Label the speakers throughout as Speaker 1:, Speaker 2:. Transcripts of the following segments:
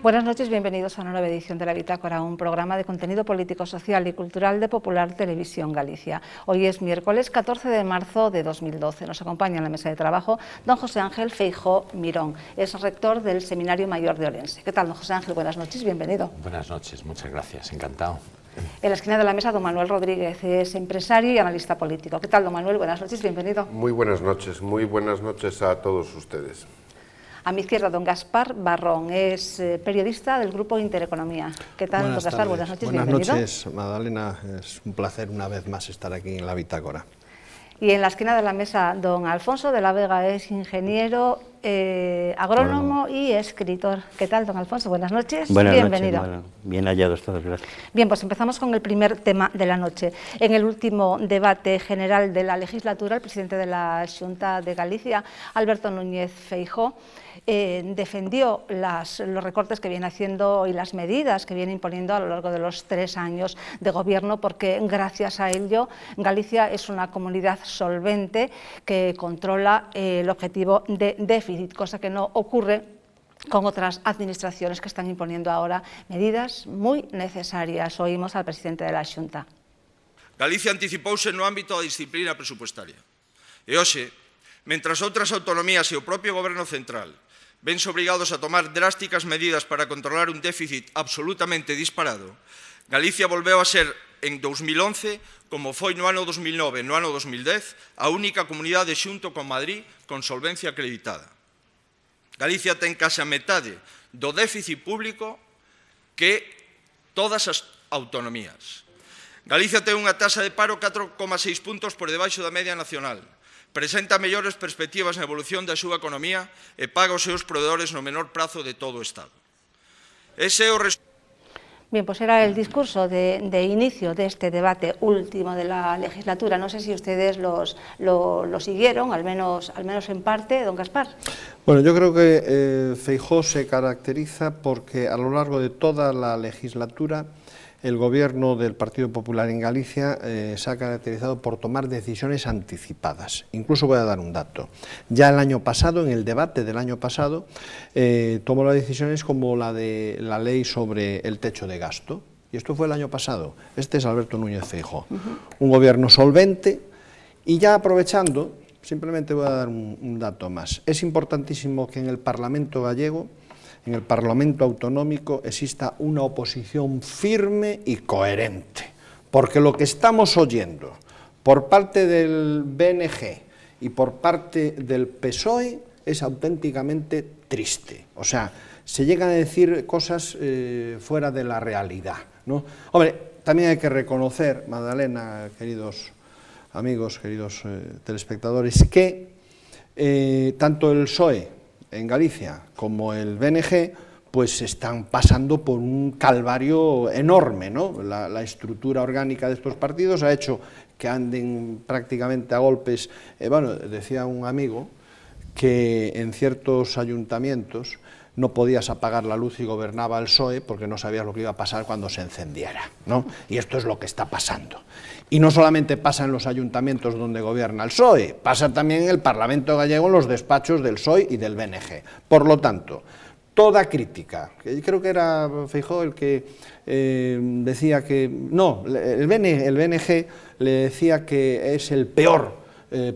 Speaker 1: Buenas noches, bienvenidos a una nueva edición de La Bitácora, un programa de contenido político, social y cultural de Popular Televisión Galicia. Hoy es miércoles 14 de marzo de 2012. Nos acompaña en la mesa de trabajo don José Ángel Feijóo Mirón, es rector del Seminario Mayor de Orense. ¿Qué tal, don José Ángel? Buenas noches, bienvenido.
Speaker 2: Buenas noches, muchas gracias, encantado.
Speaker 1: En la esquina de la mesa, don Manuel Rodríguez, es empresario y analista político. ¿Qué tal, don Manuel? Buenas noches, bienvenido.
Speaker 3: Muy buenas noches a todos ustedes.
Speaker 1: A mi izquierda, don Gaspar Barrón, es periodista del Grupo Intereconomía. ¿Qué tal, don Gaspar? Buenas noches, bienvenido.
Speaker 4: Buenas noches, Magdalena. Es un placer una vez más estar aquí en La Bitácora.
Speaker 1: Y en la esquina de la mesa, don Alfonso de la Vega, es ingeniero, agrónomo y escritor. ¿Qué tal, don Alfonso? Buenas noches, bienvenido.
Speaker 5: Bueno, bien hallados todos, gracias.
Speaker 1: Bien, pues empezamos con el primer tema de la noche. En el último debate general de la legislatura, el presidente de la Xunta de Galicia, Alberto Núñez Feijóo, defendió los recortes que viene haciendo y las medidas que viene imponiendo a lo largo de los 3 años de gobierno, porque gracias a ello Galicia es una comunidad solvente que controla el objetivo de déficit, cosa que no ocurre con otras administraciones que están imponiendo ahora medidas muy necesarias. Oímos al presidente de la Xunta.
Speaker 6: Galicia anticipouse no ámbito da disciplina presupuestaria. E hoxe, mentras outras autonomías e o propio Goberno central vense obrigados a tomar drásticas medidas para controlar un déficit absolutamente disparado, Galicia volveu a ser, en 2011, como foi no ano 2009 e no ano 2010, a única comunidade xunto con Madrid con solvencia acreditada. Galicia ten case a metade do déficit público que todas as autonomías. Galicia ten unha tasa de paro 4,6 puntos por debaixo da media nacional. Presenta mellores perspectivas na evolución da súa economía e paga os seus proveedores no menor prazo de todo o Estado. Ese é o
Speaker 1: Bien, pues era el discurso de inicio de este debate último de la legislatura. No sé si ustedes lo siguieron, al menos en parte, don Gaspar.
Speaker 4: Bueno, yo creo que Feijóo se caracteriza porque a lo largo de toda la legislatura el gobierno del Partido Popular en Galicia se ha caracterizado por tomar decisiones anticipadas. Incluso voy a dar un dato. Ya el año pasado, en el debate del año pasado, tomó las decisiones como la de la ley sobre el techo de gasto. Y esto fue el año pasado. Este es Alberto Núñez Feijóo. Un gobierno solvente y ya aprovechando, simplemente voy a dar un dato más. Es importantísimo que en el Parlamento gallego, en el Parlamento autonómico, exista una oposición firme y coherente, porque lo que estamos oyendo por parte del BNG y por parte del PSOE es auténticamente triste. O sea, se llegan a decir cosas fuera de la realidad, ¿no? Hombre, también hay que reconocer, Magdalena, queridos amigos, queridos telespectadores, que tanto el PSOE en Galicia como el BNG pues están pasando por un calvario enorme, ¿no? La estructura orgánica de estos partidos ha hecho que anden prácticamente a golpes. Bueno, decía un amigo que en ciertos ayuntamientos no podías apagar la luz y gobernaba el PSOE porque no sabías lo que iba a pasar cuando se encendiera, ¿no? Y esto es lo que está pasando. Y no solamente pasa en los ayuntamientos donde gobierna el PSOE, pasa también en el Parlamento gallego, en los despachos del PSOE y del BNG. Por lo tanto, toda crítica, que creo que era Feijóo el que decía que... No, el BNG le decía que es el peor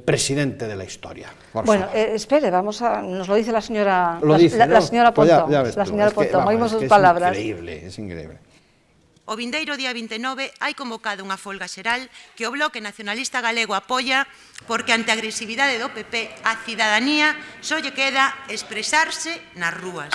Speaker 4: presidente de la historia.
Speaker 1: Bueno, espere, nos lo dice la señora Pontón.
Speaker 4: Pues la
Speaker 1: señora Pontón, oímos sus palabras.
Speaker 4: Es increíble.
Speaker 7: O vindeiro día 29 hai convocado unha folga xeral que o Bloque Nacionalista Galego apoia porque ante a agresividade do PP a cidadanía só lle queda expresarse nas rúas.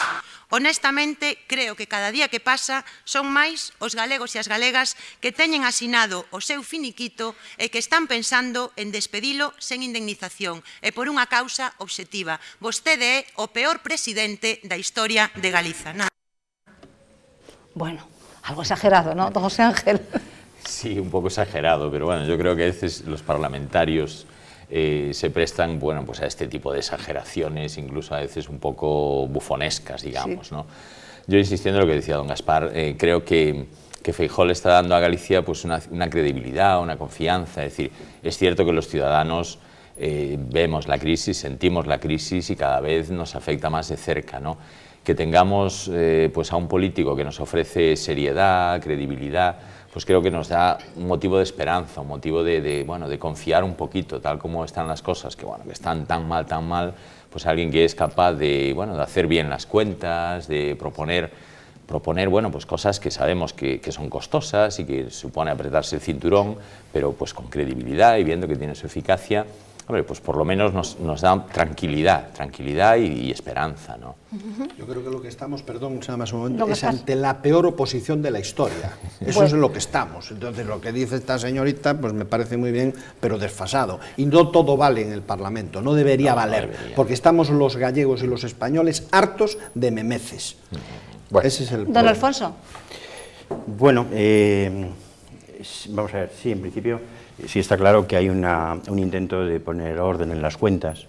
Speaker 7: Honestamente, creo que cada día que pasa son máis os galegos e as galegas que teñen asinado o seu finiquito e que están pensando en despedilo sen indemnización e por unha causa obxectiva. Vostede é o peor presidente da historia de Galiza.
Speaker 1: Bueno, algo exagerado, ¿no, don José Ángel?
Speaker 2: Sí, un poco exagerado, pero bueno, yo creo que a veces los parlamentarios se prestan, bueno, pues a este tipo de exageraciones, incluso a veces un poco bufonescas, digamos, sí, ¿no? Yo, insistiendo en lo que decía don Gaspar, creo que Feijóo le está dando a Galicia pues una credibilidad, una confianza. Es decir, es cierto que los ciudadanos vemos la crisis, sentimos la crisis y cada vez nos afecta más de cerca, ¿no? que tengamos pues a un político que nos ofrece seriedad, credibilidad, pues creo que nos da un motivo de esperanza, un motivo de confiar un poquito, tal como están las cosas, que están tan mal, pues alguien que es capaz de hacer bien las cuentas, de proponer pues cosas que sabemos que son costosas y que supone apretarse el cinturón, pero pues con credibilidad y viendo que tiene su eficacia. Hombre, pues por lo menos nos da tranquilidad y esperanza, ¿no?
Speaker 4: Yo creo que lo que estamos, perdón, nada más un momento, es ante la peor oposición de la historia. Eso es lo que estamos. Entonces, lo que dice esta señorita, pues me parece muy bien, pero desfasado. Y no todo vale en el Parlamento, no debería valer, porque estamos los gallegos y los españoles hartos de memeces. Bueno, ese es el problema.
Speaker 1: Don Alfonso.
Speaker 5: Bueno, vamos a ver, sí, en principio sí está claro que hay un intento de poner orden en las cuentas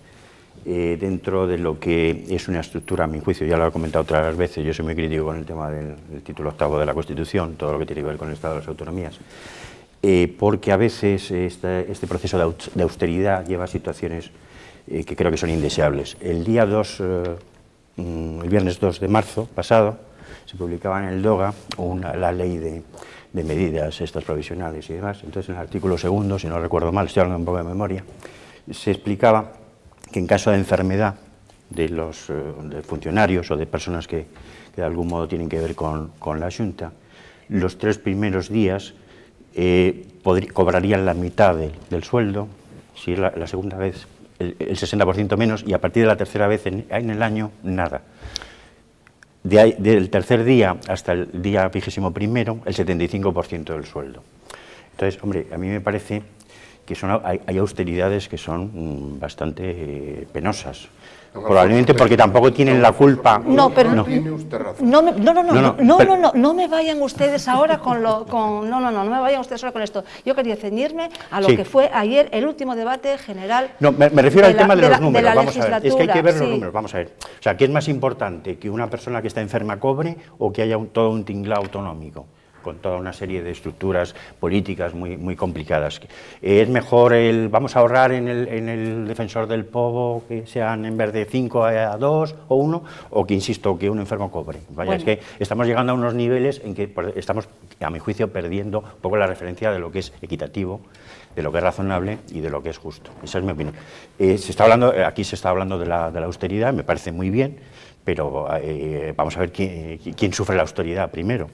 Speaker 5: dentro de lo que es una estructura, a mi juicio, ya lo he comentado otras veces, yo soy muy crítico con el tema del título 8º de la Constitución, todo lo que tiene que ver con el Estado de las Autonomías, porque a veces este proceso de austeridad lleva a situaciones que creo que son indeseables. El día 2, el viernes 2 de marzo pasado, se publicaba en el DOGA la ley de medidas estas provisionales y demás. Entonces, en el artículo 2, si no recuerdo mal, estoy hablando un poco de memoria, se explicaba que en caso de enfermedad de los de funcionarios o de personas que de algún modo tienen que ver con la Xunta, los 3 primeros días cobrarían la mitad del sueldo, si la segunda vez el 60% menos, y a partir de la tercera vez en el año, nada. Del tercer día hasta el día 21º, el 75% del sueldo. Entonces, hombre, a mí me parece que hay austeridades que son bastante penosas. Probablemente porque tampoco tienen la culpa.
Speaker 1: No, pero
Speaker 3: no tiene usted razón.
Speaker 1: No me vayan ustedes ahora no me vayan ustedes ahora con esto. Yo quería ceñirme a lo que fue ayer el último debate general.
Speaker 5: No, me refiero al tema de los números, vamos a ver. Es que hay que ver los
Speaker 1: sí.
Speaker 5: números, vamos a ver. O sea, ¿qué es más importante, que una persona que está enferma cobre o que haya todo un tinglao autonómico? Con toda una serie de estructuras políticas muy complicadas. Es mejor vamos a ahorrar en el defensor del povo, que sean en vez de 5 a 2 o 1, o que, insisto, que un enfermo cobre. Vaya, es que estamos llegando a unos niveles en que estamos, a mi juicio, perdiendo un poco la referencia de lo que es equitativo, de lo que es razonable y de lo que es justo. Esa es mi opinión. Aquí se está hablando de la austeridad, me parece muy bien, pero vamos a ver quién sufre la austeridad primero.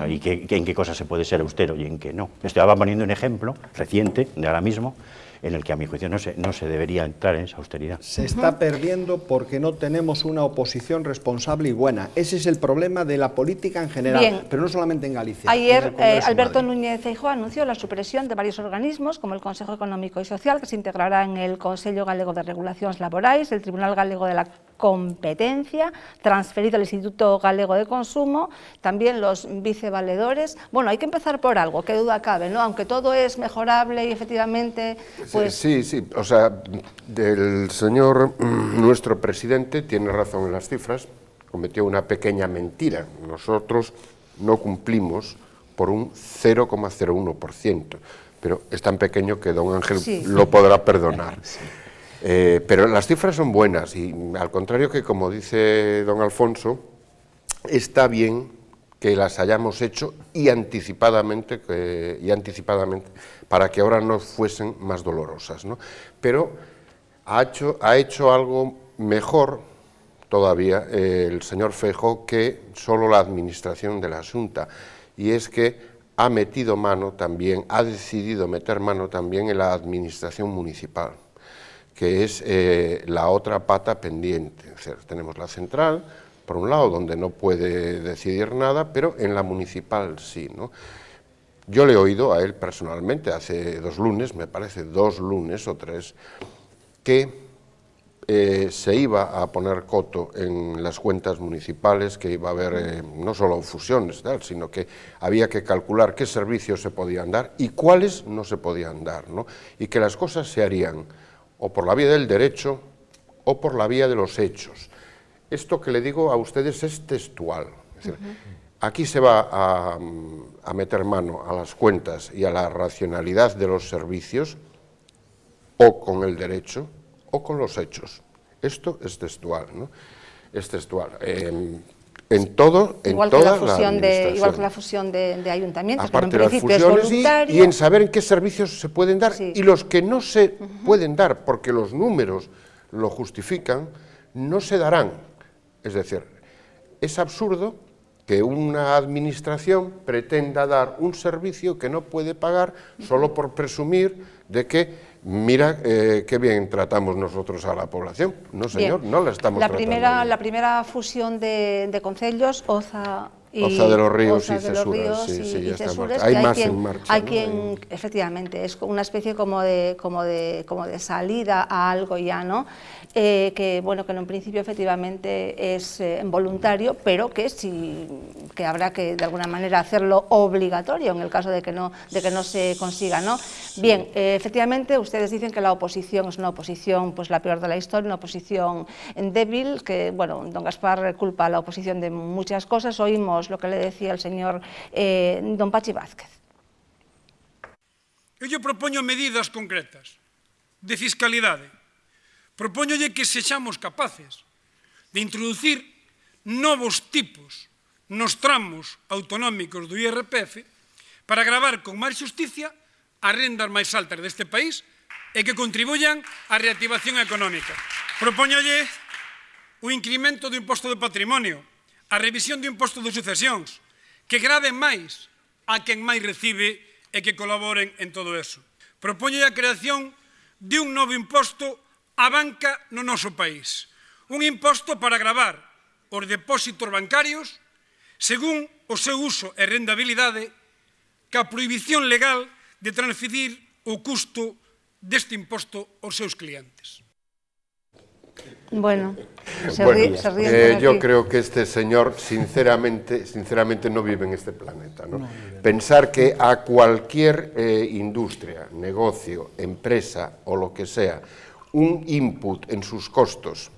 Speaker 5: Y en qué cosas se puede ser austero y en qué no. Estaba poniendo un ejemplo reciente, de ahora mismo, en el que a mi juicio no se debería entrar en esa austeridad.
Speaker 4: Se está perdiendo porque no tenemos una oposición responsable y buena. Ese es el problema de la política en general, pero no solamente en Galicia.
Speaker 1: Ayer Alberto Núñez Feijóo anunció la supresión de varios organismos, como el Consejo Económico y Social, que se integrará en el Consello Galego de Regulacións Laborais, el Tribunal Galego de la Competencia, transferido al Instituto Galego de Consumo, también los vicevaledores. Bueno, hay que empezar por algo, qué duda cabe, ¿no? Aunque todo es mejorable y efectivamente... Pues...
Speaker 3: Sí, o sea, el señor, nuestro presidente, tiene razón en las cifras, cometió una pequeña mentira. Nosotros no cumplimos por un 0,01%, pero es tan pequeño que don Ángel lo podrá perdonar. Pero las cifras son buenas y, al contrario que, como dice don Alfonso, está bien que las hayamos hecho y anticipadamente para que ahora no fuesen más dolorosas, ¿no? Pero ha hecho algo mejor todavía el señor Feijóo que solo la administración de la Xunta, y es que ha metido mano también, ha decidido meter mano también en la administración municipal, que es la otra pata pendiente. O sea, tenemos la central, por un lado, donde no puede decidir nada, pero en la municipal sí, ¿no? Yo le he oído a él personalmente hace 2 lunes, me parece 2 lunes o 3, que se iba a poner coto en las cuentas municipales, que iba a haber no solo fusiones, sino que había que calcular qué servicios se podían dar y cuáles no se podían dar, ¿no? Y que las cosas se harían o por la vía del derecho o por la vía de los hechos. Esto que le digo a ustedes es textual. Es decir, aquí se va a meter mano a las cuentas y a la racionalidad de los servicios o con el derecho o con los hechos. Esto es textual, ¿no? Es textual. en todas las administraciones.
Speaker 1: Igual que la fusión de ayuntamientos,
Speaker 3: aparte
Speaker 1: que en
Speaker 3: de las
Speaker 1: principio es
Speaker 3: fusiones
Speaker 1: voluntario.
Speaker 3: y en saber en qué servicios se pueden dar
Speaker 1: Sí.
Speaker 3: y los que no se pueden dar, porque los números lo justifican, no se darán. Es decir, es absurdo que una administración pretenda dar un servicio que no puede pagar solo por presumir de que, mira, qué bien tratamos nosotros a la población. No, señor,
Speaker 1: Bien.
Speaker 3: no la estamos tratando bien.
Speaker 1: La primera fusión de concellos, Oza y
Speaker 3: Oza de los Ríos
Speaker 1: Oza
Speaker 3: y
Speaker 1: de los
Speaker 3: Cesuras,
Speaker 1: Ríos
Speaker 3: sí,
Speaker 1: y
Speaker 3: ya está en
Speaker 1: Cesures,
Speaker 3: marcha. Hay
Speaker 1: que
Speaker 3: más en marcha,
Speaker 1: hay
Speaker 3: ¿no?
Speaker 1: quien, efectivamente, es una especie como de salida a algo ya, ¿no? Que bueno, que en un principio efectivamente es voluntario, pero que que habrá que de alguna manera hacerlo obligatorio en el caso de que no se consiga, ¿no? Bien, efectivamente ustedes dicen que la oposición es una oposición pues la peor de la historia, una oposición débil, que bueno, don Gaspar culpa a la oposición de muchas cosas. Oímos lo que le decía el señor don Pachi Vázquez.
Speaker 8: Eu propoño medidas concretas de fiscalidade. Propóñolle que sexamos capaces de introducir novos tipos nos tramos autonómicos do IRPF para gravar con máis xusticia as rendas máis altas deste país e que contribuyan á reactivación económica. Propóñolle o incremento do imposto de patrimonio, a revisión do imposto de sucesións, que graven máis a quen máis recibe e que colaboren en todo eso. Propóñolle a creación de un novo imposto a banca no noso país. Un imposto para gravar os depósitos bancarios según o seu uso e rendabilidade, que a prohibición legal de transferir o custo deste imposto aos seus clientes.
Speaker 1: Bueno, se ríe
Speaker 3: yo creo que este señor sinceramente no vive en este planeta, ¿no? Pensar que a cualquier industria, negocio, empresa o lo que sea, un input en sus costos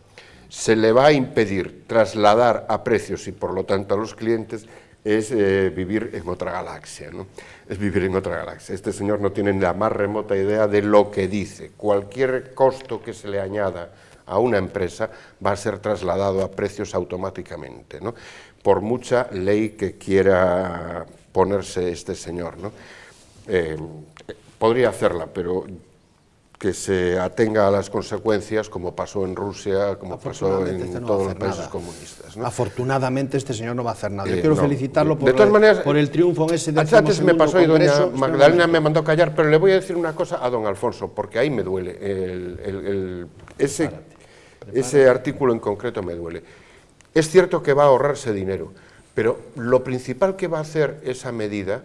Speaker 3: se le va a impedir trasladar a precios y por lo tanto a los clientes, es vivir en otra galaxia, ¿no? Es vivir en otra galaxia. Este señor no tiene la más remota idea de lo que dice. Cualquier costo que se le añada a una empresa va a ser trasladado a precios automáticamente, ¿no? Por mucha ley que quiera ponerse este señor, ¿no? Podría hacerla, pero que se atenga a las consecuencias, como pasó en Rusia, como pasó en todos los países comunistas, ¿no?
Speaker 4: Afortunadamente este señor no va a hacer nada. Yo quiero felicitarlo
Speaker 3: por
Speaker 4: el triunfo en ese
Speaker 3: antes me pasó y doña
Speaker 4: Congreso.
Speaker 3: Magdalena me mandó callar, pero le voy a decir una cosa a don Alfonso, porque ahí me duele. Ese artículo en concreto me duele. Es cierto que va a ahorrarse dinero, pero lo principal que va a hacer esa medida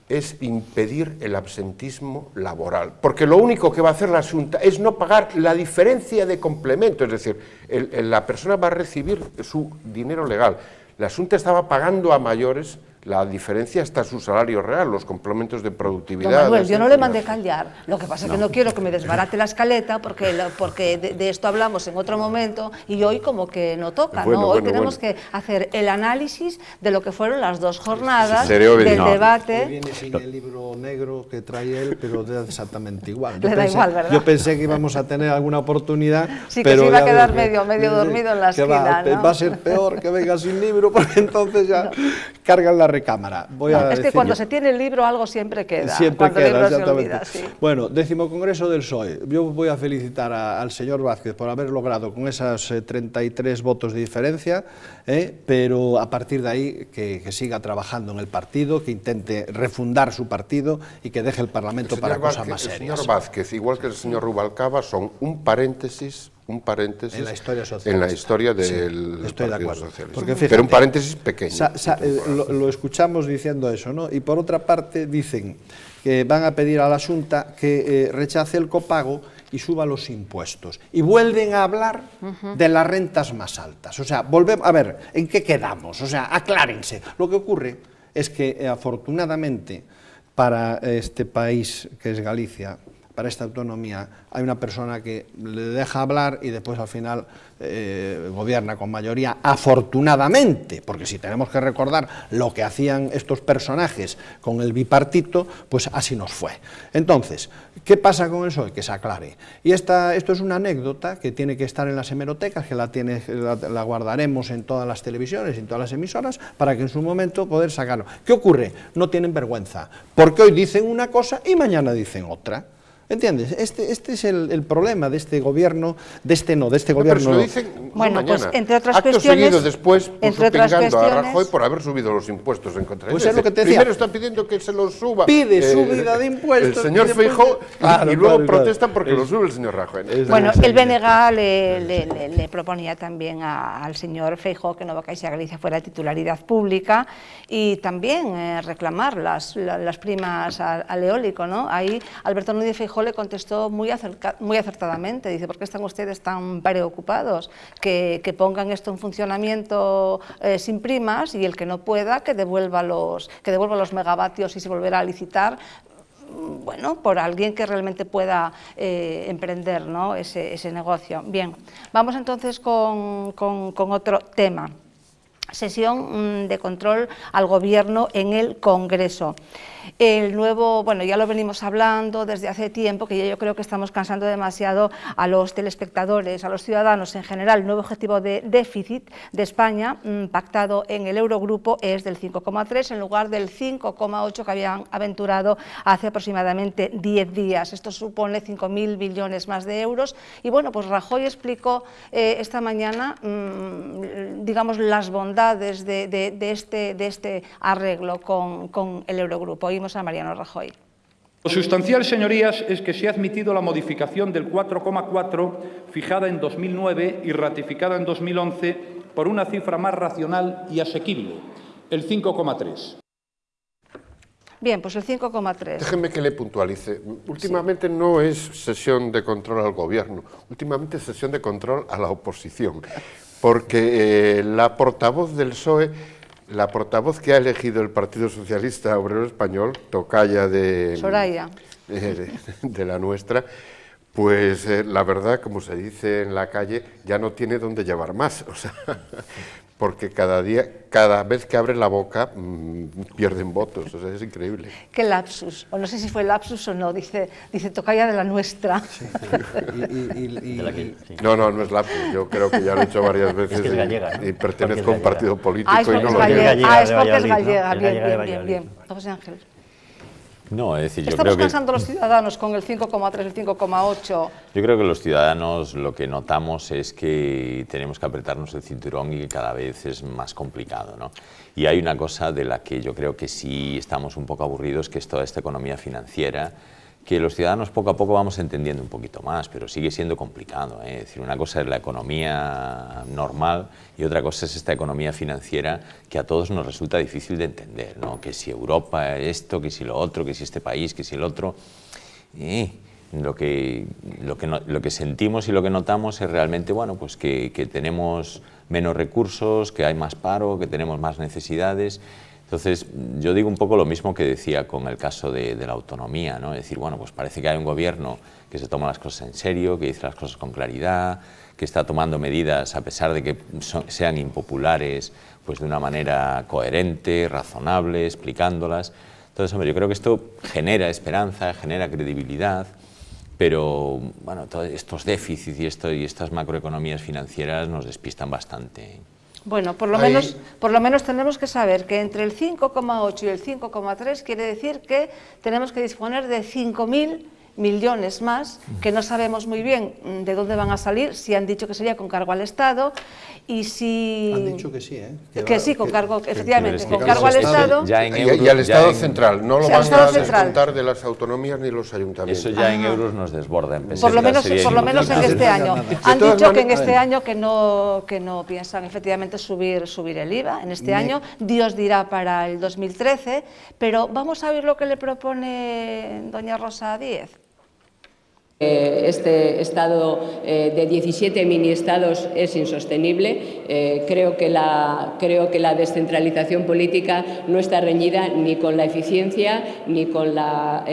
Speaker 3: es impedir el absentismo laboral, porque lo único que va a hacer la Xunta es no pagar la diferencia de complemento, es decir, la persona va a recibir su dinero legal. La Xunta estaba pagando a mayores la diferencia hasta su salario real, los complementos de productividad.
Speaker 1: Don Manuel, yo no le mandé callar, lo que pasa es que no quiero que me desbarate la escaleta, porque de esto hablamos en otro momento y hoy como que no toca, ¿no? Hoy tenemos que hacer el análisis de lo que fueron las dos jornadas del debate.
Speaker 4: Viene sin el libro negro que trae él, pero da exactamente igual.
Speaker 1: Le da igual, ¿verdad?
Speaker 4: Yo pensé que íbamos a tener alguna oportunidad,
Speaker 1: sí,
Speaker 4: pero
Speaker 1: que se iba a quedar medio dormido en la esquina, ¿no?
Speaker 4: Va a ser peor que venga sin libro, porque entonces ya cargan la recámara.
Speaker 1: Es que cuando se tiene el libro algo siempre queda.
Speaker 4: Siempre
Speaker 1: queda, el libro se olvida, sí.
Speaker 4: Bueno, 10º Congreso del PSOE. Yo voy a felicitar al señor Vázquez por haber logrado con esas 33 votos de diferencia, pero a partir de ahí que siga trabajando en el partido, que intente refundar su partido y que deje el Parlamento para cosas más serias.
Speaker 3: El señor Vázquez, igual que el señor Rubalcaba, son un paréntesis
Speaker 4: en la historia socialista.
Speaker 3: En la historia del
Speaker 4: estoy de
Speaker 3: Partido
Speaker 4: acuerdo.
Speaker 3: Socialista.
Speaker 4: Porque fíjate,
Speaker 3: pero un paréntesis pequeño.
Speaker 4: Lo escuchamos diciendo eso, ¿no? Y por otra parte dicen que van a pedir a la Xunta que rechace el copago y suba los impuestos. Y vuelven a hablar de las rentas más altas. O sea, volvemos a ver, ¿en qué quedamos? O sea, aclárense. Lo que ocurre es que afortunadamente para este país que es Galicia, para esta autonomía hay una persona que le deja hablar y después al final gobierna con mayoría, afortunadamente, porque si tenemos que recordar lo que hacían estos personajes con el bipartito, pues así nos fue. Entonces, ¿qué pasa con el PSOE? Que se aclare. Y esto es una anécdota que tiene que estar en las hemerotecas, que la guardaremos en todas las televisiones, en todas las emisoras, para que en su momento poder sacarlo. ¿Qué ocurre? No tienen vergüenza, porque hoy dicen una cosa y mañana dicen otra. ¿Entiendes? Este es el problema de este gobierno, de este gobierno.
Speaker 3: Pero se lo dicen
Speaker 1: bueno,
Speaker 3: mañana.
Speaker 1: Pues entre otras
Speaker 3: Acto
Speaker 1: cuestiones,
Speaker 3: seguido después
Speaker 1: entre otras
Speaker 3: pingando a
Speaker 1: cuestiones,
Speaker 3: Rajoy por haber subido los impuestos en contra de
Speaker 4: pues es lo que te decía.
Speaker 3: Primero están pidiendo que se los suba.
Speaker 4: Pide subida de impuestos.
Speaker 3: El señor Feijóo y luego protestan porque lo sube el señor Rajoy.
Speaker 1: Bueno, el BNG le proponía también al señor Feijóo que Nova Caixa Galicia fuera de titularidad pública y también reclamar las primas al eólico, ¿no? Ahí Alberto Núñez Feijóo le contestó muy acertadamente, dice, ¿por qué están ustedes tan preocupados? Que pongan esto en funcionamiento sin primas y el que no pueda que devuelva los megavatios y se volverá a licitar, bueno, por alguien que realmente pueda emprender, ¿no?, ese negocio. Bien, vamos entonces con otro tema. Sesión de control al Gobierno en el Congreso. El nuevo, bueno, ya lo venimos hablando desde hace tiempo, que yo creo que estamos cansando demasiado a los telespectadores, a los ciudadanos en general. El nuevo objetivo de déficit de España, pactado en el Eurogrupo, es del 5,3 en lugar del 5,8 que habían aventurado hace aproximadamente 10 días. Esto supone 5.000 billones más de euros. Y bueno, pues Rajoy explicó esta mañana, digamos, las bondades de este arreglo con el Eurogrupo. Oímos a Mariano Rajoy.
Speaker 9: Lo sustancial, señorías, es que se ha admitido la modificación del 4,4 fijada en 2009 y ratificada en 2011 por una cifra más racional y asequible, el 5,3.
Speaker 1: Bien, pues el 5,3.
Speaker 3: Déjenme que le puntualice. Últimamente no es sesión de control al Gobierno, últimamente es sesión de control a la oposición, porque la portavoz del PSOE, la portavoz que ha elegido el Partido Socialista Obrero Español, tocaya de
Speaker 1: Soraya,
Speaker 3: de la nuestra, pues la verdad, como se dice en la calle, ya no tiene dónde llevar más, o sea, porque cada vez que abre la boca pierden votos, o sea, es increíble.
Speaker 1: Qué lapsus, o no sé si fue lapsus o no, dice tocaya de la nuestra. Sí.
Speaker 3: No es lapsus, yo creo que ya lo he hecho varias veces,
Speaker 5: es gallega, ¿no?
Speaker 3: Y pertenezco a un partido político
Speaker 1: y no lo digo. Es porque es gallega, bien. José Ángel.
Speaker 2: No, es decir, yo
Speaker 1: ¿Estamos
Speaker 2: creo que
Speaker 1: cansando los ciudadanos con el 5,3, el 5,8?
Speaker 2: Yo creo que los ciudadanos lo que notamos es que tenemos que apretarnos el cinturón y que cada vez es más complicado, ¿no? Y hay una cosa de la que yo creo que sí estamos un poco aburridos, que es toda esta economía financiera, que los ciudadanos poco a poco vamos entendiendo un poquito más, pero sigue siendo complicado, ¿eh? Es decir, una cosa es la economía normal y otra cosa es esta economía financiera que a todos nos resulta difícil de entender, ¿no? Que si Europa esto, que si lo otro, que si este país, que si el otro. Lo que sentimos y lo que notamos es realmente, bueno, pues que tenemos menos recursos, que hay más paro, que tenemos más necesidades. Entonces, yo digo un poco lo mismo que decía con el caso de la autonomía, ¿no? Es decir, bueno, pues parece que hay un gobierno que se toma las cosas en serio, que dice las cosas con claridad, que está tomando medidas a pesar de que sean impopulares, pues de una manera coherente, razonable, explicándolas. Entonces, hombre, yo creo que esto genera esperanza, genera credibilidad, pero, bueno, todos estos déficits y estas macroeconomías financieras nos despistan bastante.
Speaker 1: Bueno, por lo menos tenemos que saber que entre el 5,8 y el 5,3 quiere decir que tenemos que disponer de 5.000 millones más, que no sabemos muy bien de dónde van a salir, si han dicho que sería con cargo al Estado, y si...
Speaker 4: Han dicho que sí, ¿eh?
Speaker 1: Que sí, con cargo, efectivamente, con cargo al Estado...
Speaker 3: Y al Estado central, no lo van a descontar de las autonomías ni los ayuntamientos.
Speaker 2: Eso ya en euros nos desborda en pesetas.
Speaker 1: Por lo menos en este año. Han dicho que en este año que no piensan efectivamente subir el IVA, en este año, Dios dirá para el 2013, pero vamos a ver lo que le propone doña Rosa Díez.
Speaker 10: Este estado de 17 mini-estados es insostenible. Creo que la descentralización política no está reñida ni con la eficiencia, ni con la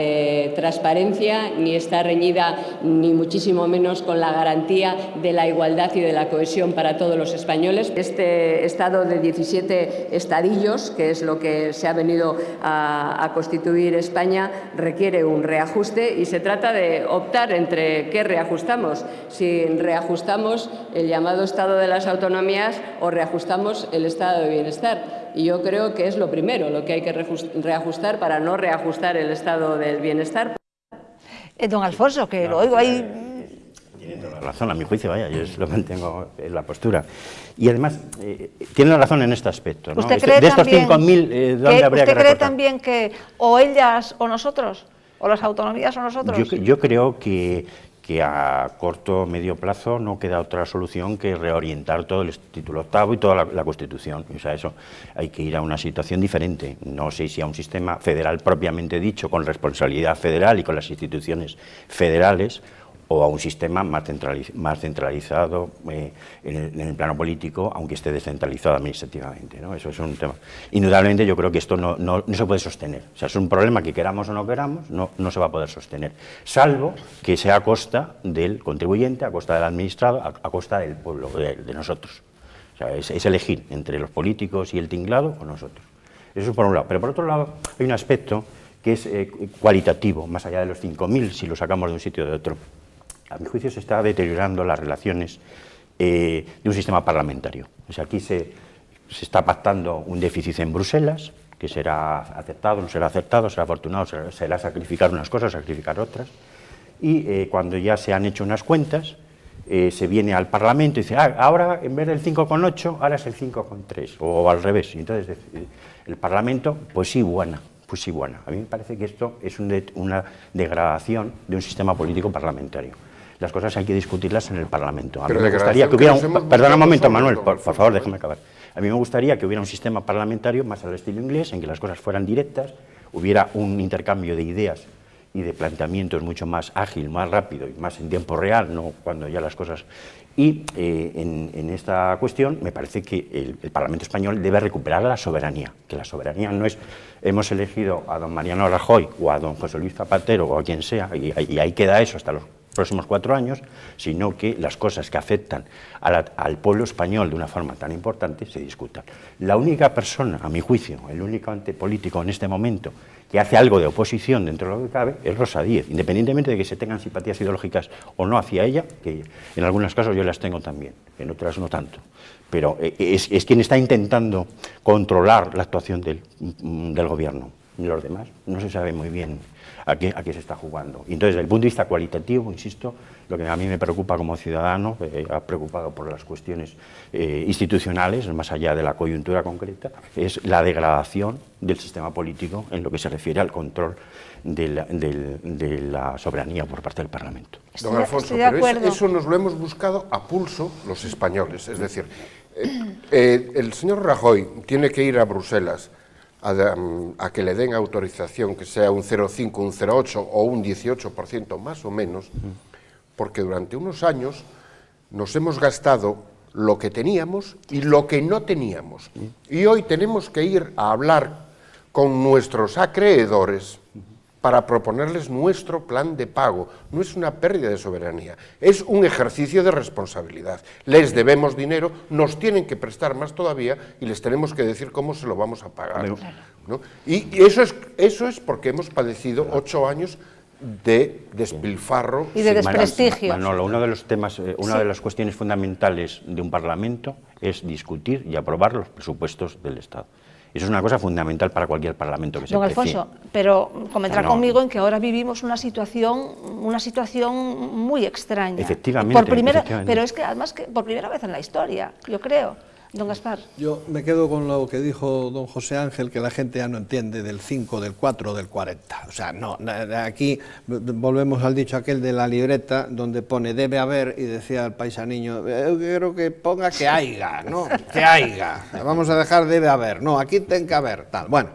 Speaker 10: transparencia, ni está reñida ni muchísimo menos con la garantía de la igualdad y de la cohesión para todos los españoles. Este estado de 17 estadillos, que es lo que se ha venido a constituir España, requiere un reajuste y se trata de optar entre qué reajustamos, si reajustamos el llamado Estado de las Autonomías o reajustamos el Estado de Bienestar. Y yo creo que es lo primero, lo que hay que reajustar para no reajustar el Estado del Bienestar.
Speaker 1: Don Alfonso, que lo oigo ahí...
Speaker 5: Tiene toda la razón, a mi juicio, vaya, yo lo mantengo en la postura. Y además, tiene razón en este aspecto, ¿no?
Speaker 1: ¿Usted cree
Speaker 5: de estos
Speaker 1: también
Speaker 5: 5.000, ¿dónde habría que recortar?
Speaker 1: ¿Usted cree también que o ellas o nosotros, o las autonomías o nosotros?
Speaker 5: Yo creo que a corto o medio plazo no queda otra solución que reorientar todo el título octavo y toda la Constitución. O sea, eso hay que ir a una situación diferente. No sé si a un sistema federal propiamente dicho, con responsabilidad federal y con las instituciones federales, o a un sistema más centralizado en el plano político, aunque esté descentralizado administrativamente, ¿no? Eso es un tema. Indudablemente yo creo que esto no se puede sostener. O sea, es un problema que queramos o no queramos, no se va a poder sostener, salvo que sea a costa del contribuyente, a costa del administrado, a costa del pueblo, de nosotros. O sea, es elegir entre los políticos y el tinglado o nosotros. Eso es por un lado. Pero por otro lado hay un aspecto que es cualitativo, más allá de los 5.000, si lo sacamos de un sitio o de otro. A mi juicio se está deteriorando las relaciones de un sistema parlamentario. O sea, aquí se está pactando un déficit en Bruselas, que será aceptado, no será aceptado, será afortunado, será sacrificar unas cosas, sacrificar otras. Y cuando ya se han hecho unas cuentas, se viene al Parlamento y dice, ahora en vez del 5,8, ahora es el 5,3, o al revés. Y entonces el Parlamento, pues sí, buena. Pues sí, bueno, a mí me parece que esto es una degradación de un sistema político parlamentario. Las cosas hay que discutirlas en el Parlamento. A mí me gustaría que hubiera perdona un momento, Manuel, por favor, déjame acabar. A mí me gustaría que hubiera un sistema parlamentario más al estilo inglés, en que las cosas fueran directas, hubiera un intercambio de ideas y de planteamientos mucho más ágil, más rápido y más en tiempo real, no cuando ya las cosas... Y en esta cuestión me parece que el Parlamento español debe recuperar la soberanía, que la soberanía no es hemos elegido a don Mariano Rajoy o a don José Luis Zapatero o a quien sea, y ahí queda eso hasta los próximos 4 años, sino que las cosas que afectan al pueblo español de una forma tan importante se discutan. La única persona, a mi juicio, el único ente político en este momento que hace algo de oposición dentro de lo que cabe es Rosa Díez, independientemente de que se tengan simpatías ideológicas o no hacia ella, que en algunos casos yo las tengo también, en otras no tanto. Pero es quien está intentando controlar la actuación del gobierno. Y los demás no se sabe muy bien a qué se está jugando. Y entonces, desde el punto de vista cualitativo, insisto, lo que a mí me preocupa como ciudadano, ha preocupado por las cuestiones institucionales, más allá de la coyuntura concreta, es la degradación del sistema político en lo que se refiere al control de la soberanía por parte del Parlamento.
Speaker 3: Don Alfonso, pero eso nos lo hemos buscado a pulso los españoles. Es decir, el señor Rajoy tiene que ir a Bruselas a que le den autorización, que sea un 0,5, un 0,8 o un 18% más o menos, porque durante unos años nos hemos gastado lo que teníamos y lo que no teníamos. Y hoy tenemos que ir a hablar con nuestros acreedores para proponerles nuestro plan de pago. No es una pérdida de soberanía, es un ejercicio de responsabilidad. Les debemos dinero, nos tienen que prestar más todavía y les tenemos que decir cómo se lo vamos a pagar, ¿no? Y eso es porque hemos padecido 8 años de despilfarro
Speaker 1: y de desprestigio.
Speaker 5: Manolo, uno de los temas, una de las cuestiones fundamentales de un Parlamento es discutir y aprobar los presupuestos del Estado. Eso es una cosa fundamental para cualquier parlamento que se precie.
Speaker 1: Don Alfonso, pero comentará conmigo en que ahora vivimos una situación muy extraña.
Speaker 5: Efectivamente,
Speaker 1: pero es que además que por primera vez en la historia, yo creo. Don Gaspar.
Speaker 4: Yo me quedo con lo que dijo don José Ángel, que la gente ya no entiende del 5, del 4, del 40. O sea, no, aquí volvemos al dicho aquel de la libreta, donde pone debe haber, y decía el paisaniño, quiero que ponga que haiga, ¿no? Que haiga. Vamos a dejar debe haber. No, aquí tiene que haber, tal. Bueno,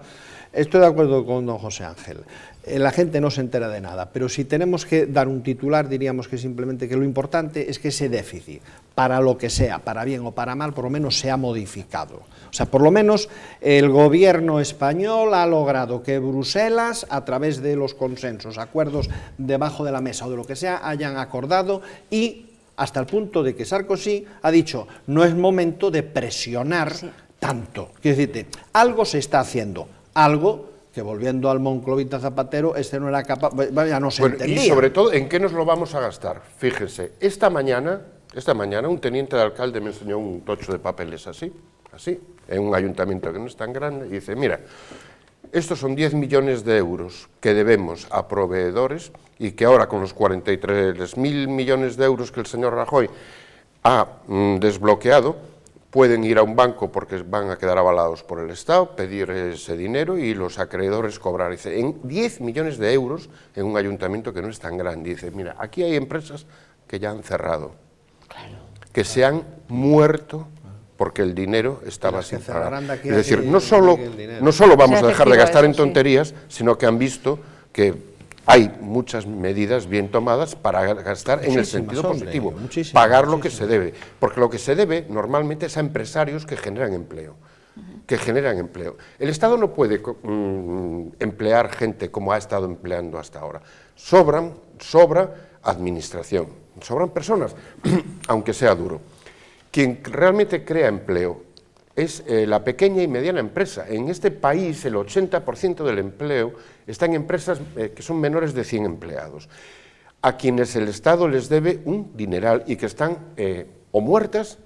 Speaker 4: estoy de acuerdo con don José Ángel. la gente no se entera de nada, pero si tenemos que dar un titular, diríamos que simplemente que lo importante es que ese déficit, para lo que sea, para bien o para mal, por lo menos se ha modificado. O sea, por lo menos el gobierno español ha logrado que Bruselas, a través de los consensos, acuerdos debajo de la mesa o de lo que sea, hayan acordado, y hasta el punto de que Sarkozy ha dicho, no es momento de presionar tanto. Quiero decirte, algo se está haciendo, algo que, volviendo al monclovita Zapatero, no era capaz, ya no se entendía.
Speaker 3: Y sobre todo, ¿en qué nos lo vamos a gastar? Fíjense, esta mañana un teniente de alcalde me enseñó un tocho de papeles así, en un ayuntamiento que no es tan grande, y dice, mira, estos son 10 millones de euros que debemos a proveedores y que ahora con los 43.000 millones de euros que el señor Rajoy ha desbloqueado, pueden ir a un banco porque van a quedar avalados por el Estado, pedir ese dinero y los acreedores cobrar. Dice, en 10 millones de euros en un ayuntamiento que no es tan grande. Dice, mira, aquí hay empresas que ya han cerrado, que se han muerto porque el dinero estaba sin pagar. Es decir, no solo vamos a dejar de gastar en tonterías, sino que han visto que hay muchas medidas bien tomadas para gastar en el sentido positivo, pagar lo que se debe, porque lo que se debe normalmente es a empresarios que generan empleo. El Estado no puede emplear gente como ha estado empleando hasta ahora. Sobra administración, sobran personas, aunque sea duro. Quien realmente crea empleo es la pequeña y mediana empresa. En este país el 80% del empleo está en empresas que son menores de 100 empleados, a quienes el Estado les debe un dineral y que están o muertas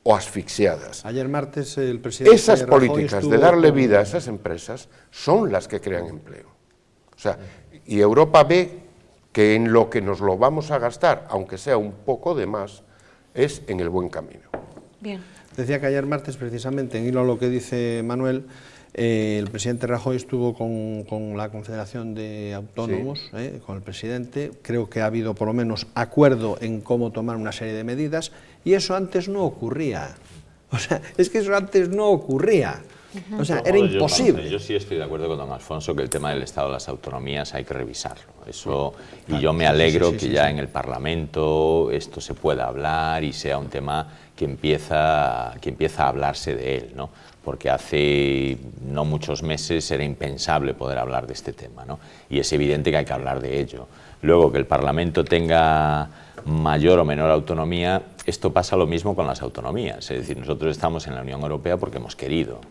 Speaker 3: o asfixiadas.
Speaker 4: Ayer martes el presidente
Speaker 3: Esas políticas de darle vida a esas empresas son las que crean empleo. O sea, y Europa ve que en lo que nos lo vamos a gastar, aunque sea un poco de más, es en el buen camino.
Speaker 1: Bien.
Speaker 4: Decía que ayer martes, precisamente, en hilo a lo que dice Manuel, el presidente Rajoy estuvo con la Confederación de Autónomos, con el presidente. Creo que ha habido por lo menos acuerdo en cómo tomar una serie de medidas, y eso antes no ocurría. O sea, es que eso antes no ocurría. O sea, era imposible.
Speaker 2: Yo sí estoy de acuerdo con don Alfonso que el tema del Estado de las autonomías hay que revisarlo. Eso, y yo me alegro que ya en el Parlamento esto se pueda hablar y sea un tema que empieza a hablarse de él, ¿no? Porque hace no muchos meses era impensable poder hablar de este tema, ¿no? Y es evidente que hay que hablar de ello. Luego, que el Parlamento tenga mayor o menor autonomía, esto pasa lo mismo con las autonomías. Es decir, nosotros estamos en la Unión Europea porque hemos querido.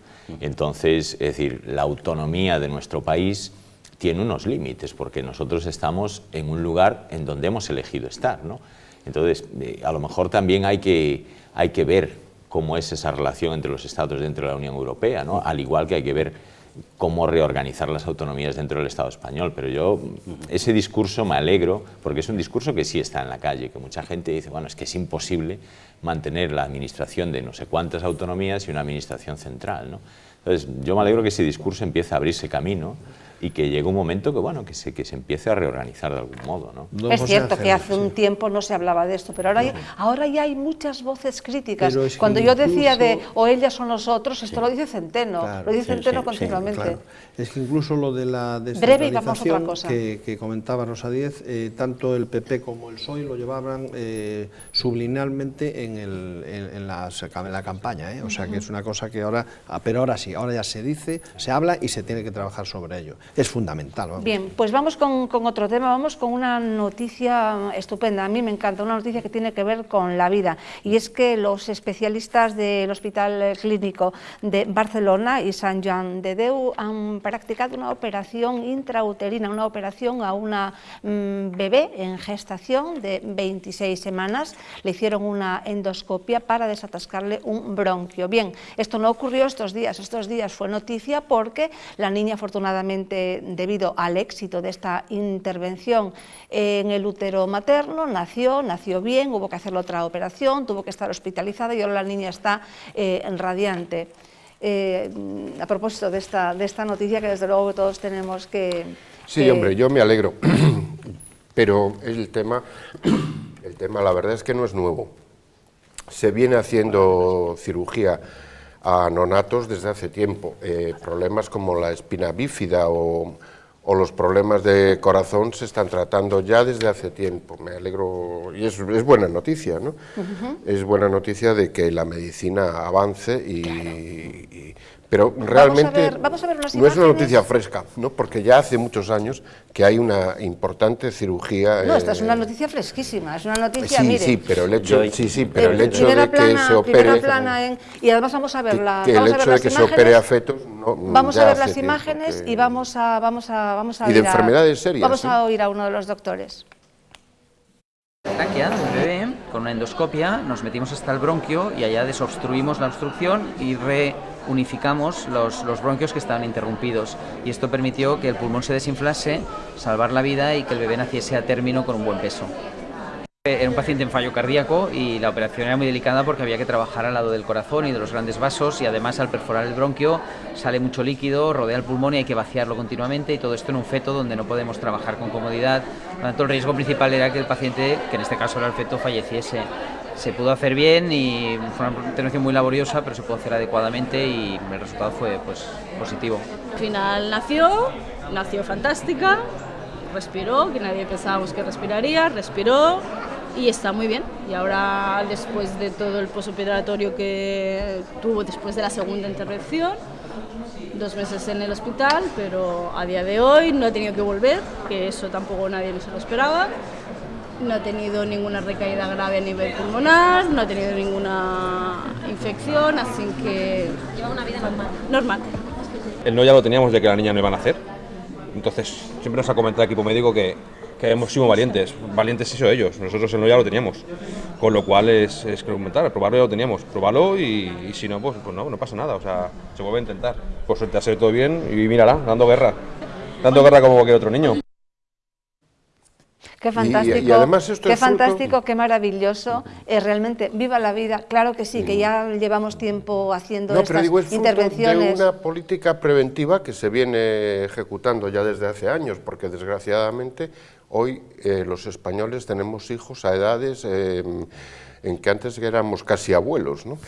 Speaker 2: Entonces, es decir, la autonomía de nuestro país tiene unos límites, porque nosotros estamos en un lugar en donde hemos elegido estar, ¿no? Entonces, a lo mejor también hay que ver cómo es esa relación entre los estados dentro de la Unión Europea, ¿no? Al igual que hay que ver cómo reorganizar las autonomías dentro del Estado español. Pero yo, ese discurso me alegro, porque es un discurso que sí está en la calle, que mucha gente dice, bueno, es que es imposible mantener la administración de no sé cuántas autonomías y una administración central, ¿no? Entonces, yo me alegro que ese discurso empiece a abrirse camino y que llegue un momento que, bueno, que se empiece a reorganizar de algún modo, ¿no?
Speaker 1: Es cierto que hace un tiempo no se hablaba de esto, pero ahora ya hay muchas voces críticas. Cuando yo decía de o ellas o nosotros, esto lo dice Centeno, lo dice Centeno continuamente.
Speaker 4: Claro. Es que incluso lo de la descentralización que comentaba Rosa Díez, tanto el PP como el PSOE lo llevaban subliminalmente en la campaña, o sea que es una cosa que ahora, pero ahora sí, ahora ya se dice, se habla y se tiene que trabajar sobre ello. Es fundamental. Vamos.
Speaker 1: Bien, pues vamos con otro tema, vamos con una noticia estupenda, a mí me encanta, una noticia que tiene que ver con la vida, y es que los especialistas del Hospital Clínico de Barcelona y Sant Joan de Déu han practicado una operación intrauterina, una operación a una bebé en gestación de 26 semanas, le hicieron una endoscopia para desatascarle un bronquio. Bien, esto no ocurrió estos días fue noticia porque la niña afortunadamente debido al éxito de esta intervención en el útero materno, nació bien, hubo que hacerle otra operación, tuvo que estar hospitalizada y ahora la niña está radiante. A propósito de esta noticia que desde luego todos tenemos que...
Speaker 3: Sí, hombre, yo me alegro, pero el tema la verdad es que no es nuevo. Se viene haciendo cirugía a neonatos desde hace tiempo, problemas como la espina bífida o o los problemas de corazón se están tratando ya desde hace tiempo. Me alegro, y es buena noticia, ¿no? Es buena noticia de que la medicina avance pero realmente
Speaker 1: vamos a ver unas
Speaker 3: no es una
Speaker 1: imágenes.
Speaker 3: noticia fresca, ¿no? Porque ya hace muchos años que hay una importante cirugía.
Speaker 1: No, esta es una noticia fresquísima, es una noticia,
Speaker 3: sí,
Speaker 1: mire.
Speaker 3: Sí, pero el hecho, el hecho
Speaker 1: primera
Speaker 3: de que
Speaker 1: plana,
Speaker 3: se opere,
Speaker 1: y además vamos a ver
Speaker 3: que el hecho de que se opere a fetos, no,
Speaker 1: vamos a ver las
Speaker 3: hace
Speaker 1: imágenes
Speaker 3: tiempo que...
Speaker 1: y vamos a
Speaker 3: y de enfermedades serias.
Speaker 1: Vamos a oír a uno de los doctores.
Speaker 11: Tráquea del bebé, con una endoscopia nos metimos hasta el bronquio y allá desobstruimos la obstrucción y reunificamos los bronquios que estaban interrumpidos, y esto permitió que el pulmón se desinflase, salvar la vida y que el bebé naciese a término con un buen peso. Era un paciente en fallo cardíaco y la operación era muy delicada porque había que trabajar al lado del corazón y de los grandes vasos, y además al perforar el bronquio sale mucho líquido, rodea el pulmón y hay que vaciarlo continuamente, y todo esto en un feto donde no podemos trabajar con comodidad. Por lo tanto, el riesgo principal era que el paciente, que en este caso era el feto, falleciese. Se pudo hacer bien y fue una intervención muy laboriosa, pero se pudo hacer adecuadamente y el resultado fue positivo.
Speaker 12: Al final nació fantástica, respiró, que nadie pensábamos que respiraría, respiró y está muy bien. Y ahora, después de todo el posoperatorio que tuvo después de la segunda intervención, 2 meses en el hospital, pero a día de hoy no ha tenido que volver, que eso tampoco nadie se lo esperaba. No ha tenido ninguna recaída grave a nivel pulmonar, no ha tenido ninguna infección, así que lleva una vida normal.
Speaker 13: El no ya lo teníamos de que la niña no iba a nacer, entonces siempre nos ha comentado el equipo médico que hemos sido valientes eso ellos, nosotros el no ya lo teníamos, con lo cual es comentar, probarlo ya lo teníamos, probarlo y si no, pues no pasa nada, o sea, se vuelve a intentar. Por suerte ha salido todo bien y mírala, dando guerra como cualquier otro niño.
Speaker 1: Qué fantástico,
Speaker 3: y además esto
Speaker 1: qué
Speaker 3: es fruto...
Speaker 1: fantástico, qué maravilloso, realmente, viva la vida, claro que sí, que ya llevamos tiempo haciendo estas intervenciones.
Speaker 3: De una política preventiva que se viene ejecutando ya desde hace años, porque desgraciadamente hoy los españoles tenemos hijos a edades en que antes éramos casi abuelos, ¿no?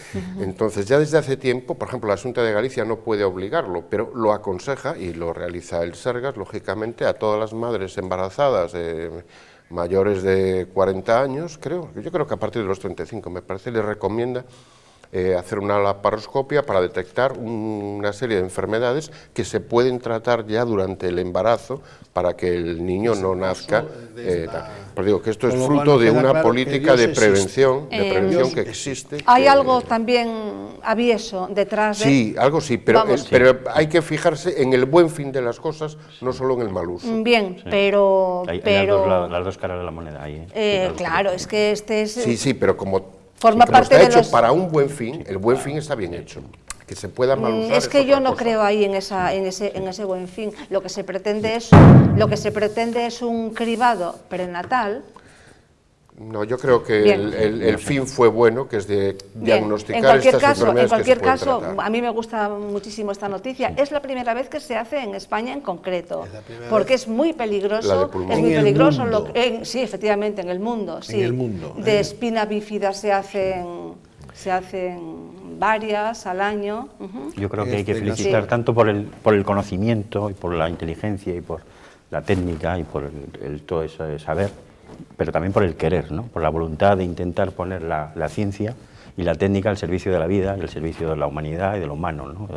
Speaker 3: Entonces ya desde hace tiempo, por ejemplo, la Xunta de Galicia no puede obligarlo, pero lo aconseja y lo realiza el Sergas, lógicamente, a todas las madres embarazadas mayores de 40 años, yo creo que a partir de los 35, me parece, les recomienda hacer una laparoscopia para detectar una serie de enfermedades que se pueden tratar ya durante el embarazo para que el niño no nazca. Pero digo que esto es fruto de una política de prevención que existe.
Speaker 1: ¿Hay algo también avieso detrás de...?
Speaker 3: Sí, algo sí, pero hay que fijarse en el buen fin de las cosas, no solo en el mal uso.
Speaker 1: Bien, sí. pero...
Speaker 5: Hay las dos caras de la moneda ahí.
Speaker 1: Claro, es que este es...
Speaker 3: Sí, pero como
Speaker 1: forma parte
Speaker 3: está hecho para un buen fin, el buen fin está bien hecho. Que se pueda mal usar
Speaker 1: es que yo no creo ahí en ese buen fin. Lo que se pretende es un cribado prenatal.
Speaker 3: No, yo creo que el fin fue bueno, que es de diagnosticar estas enfermedades.
Speaker 1: En cualquier
Speaker 3: que se
Speaker 1: caso,
Speaker 3: pueden tratar.
Speaker 1: a mí me gusta muchísimo esta noticia. Es la primera vez que se hace en España en concreto, porque es muy peligroso. Es muy peligroso. Sí, efectivamente, en el mundo. Sí.
Speaker 4: En el mundo.
Speaker 1: De espina bífida se hacen varias al año.
Speaker 5: Yo creo que hay que felicitar tanto por el conocimiento y por la inteligencia y por la técnica y por todo ese saber, pero también por el querer, ¿no? Por la voluntad de intentar poner la ciencia y la técnica al servicio de la vida y al servicio de la humanidad y de lo humano, ¿no?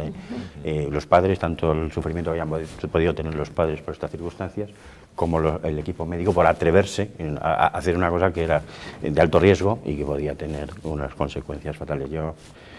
Speaker 5: Los padres, tanto el sufrimiento que hayan podido tener los padres por estas circunstancias, como el equipo médico por atreverse a hacer una cosa que era de alto riesgo y que podía tener unas consecuencias fatales. Yo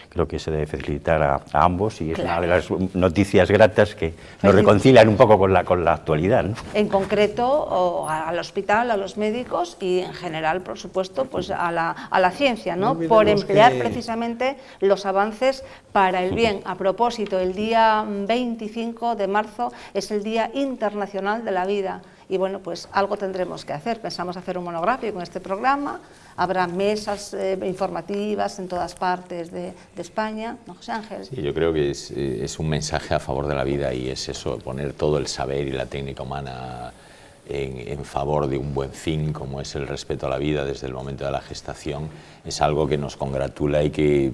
Speaker 5: creo que se debe felicitar a ambos y es una de las noticias gratas que nos reconcilian un poco con la actualidad, ¿no?
Speaker 1: En concreto al hospital, a los médicos y en general, por supuesto, pues a la ciencia, ¿no? Por emplear precisamente los avances para el bien. A propósito, el día 25 de marzo es el Día Internacional de la Vida. Y bueno, pues algo tendremos que hacer. Pensamos hacer un monográfico en este programa, habrá mesas informativas en todas partes de España, ¿no, José Ángel?
Speaker 2: Sí, yo creo que es un mensaje a favor de la vida y es eso, poner todo el saber y la técnica humana en favor de un buen fin, como es el respeto a la vida desde el momento de la gestación, es algo que nos congratula y que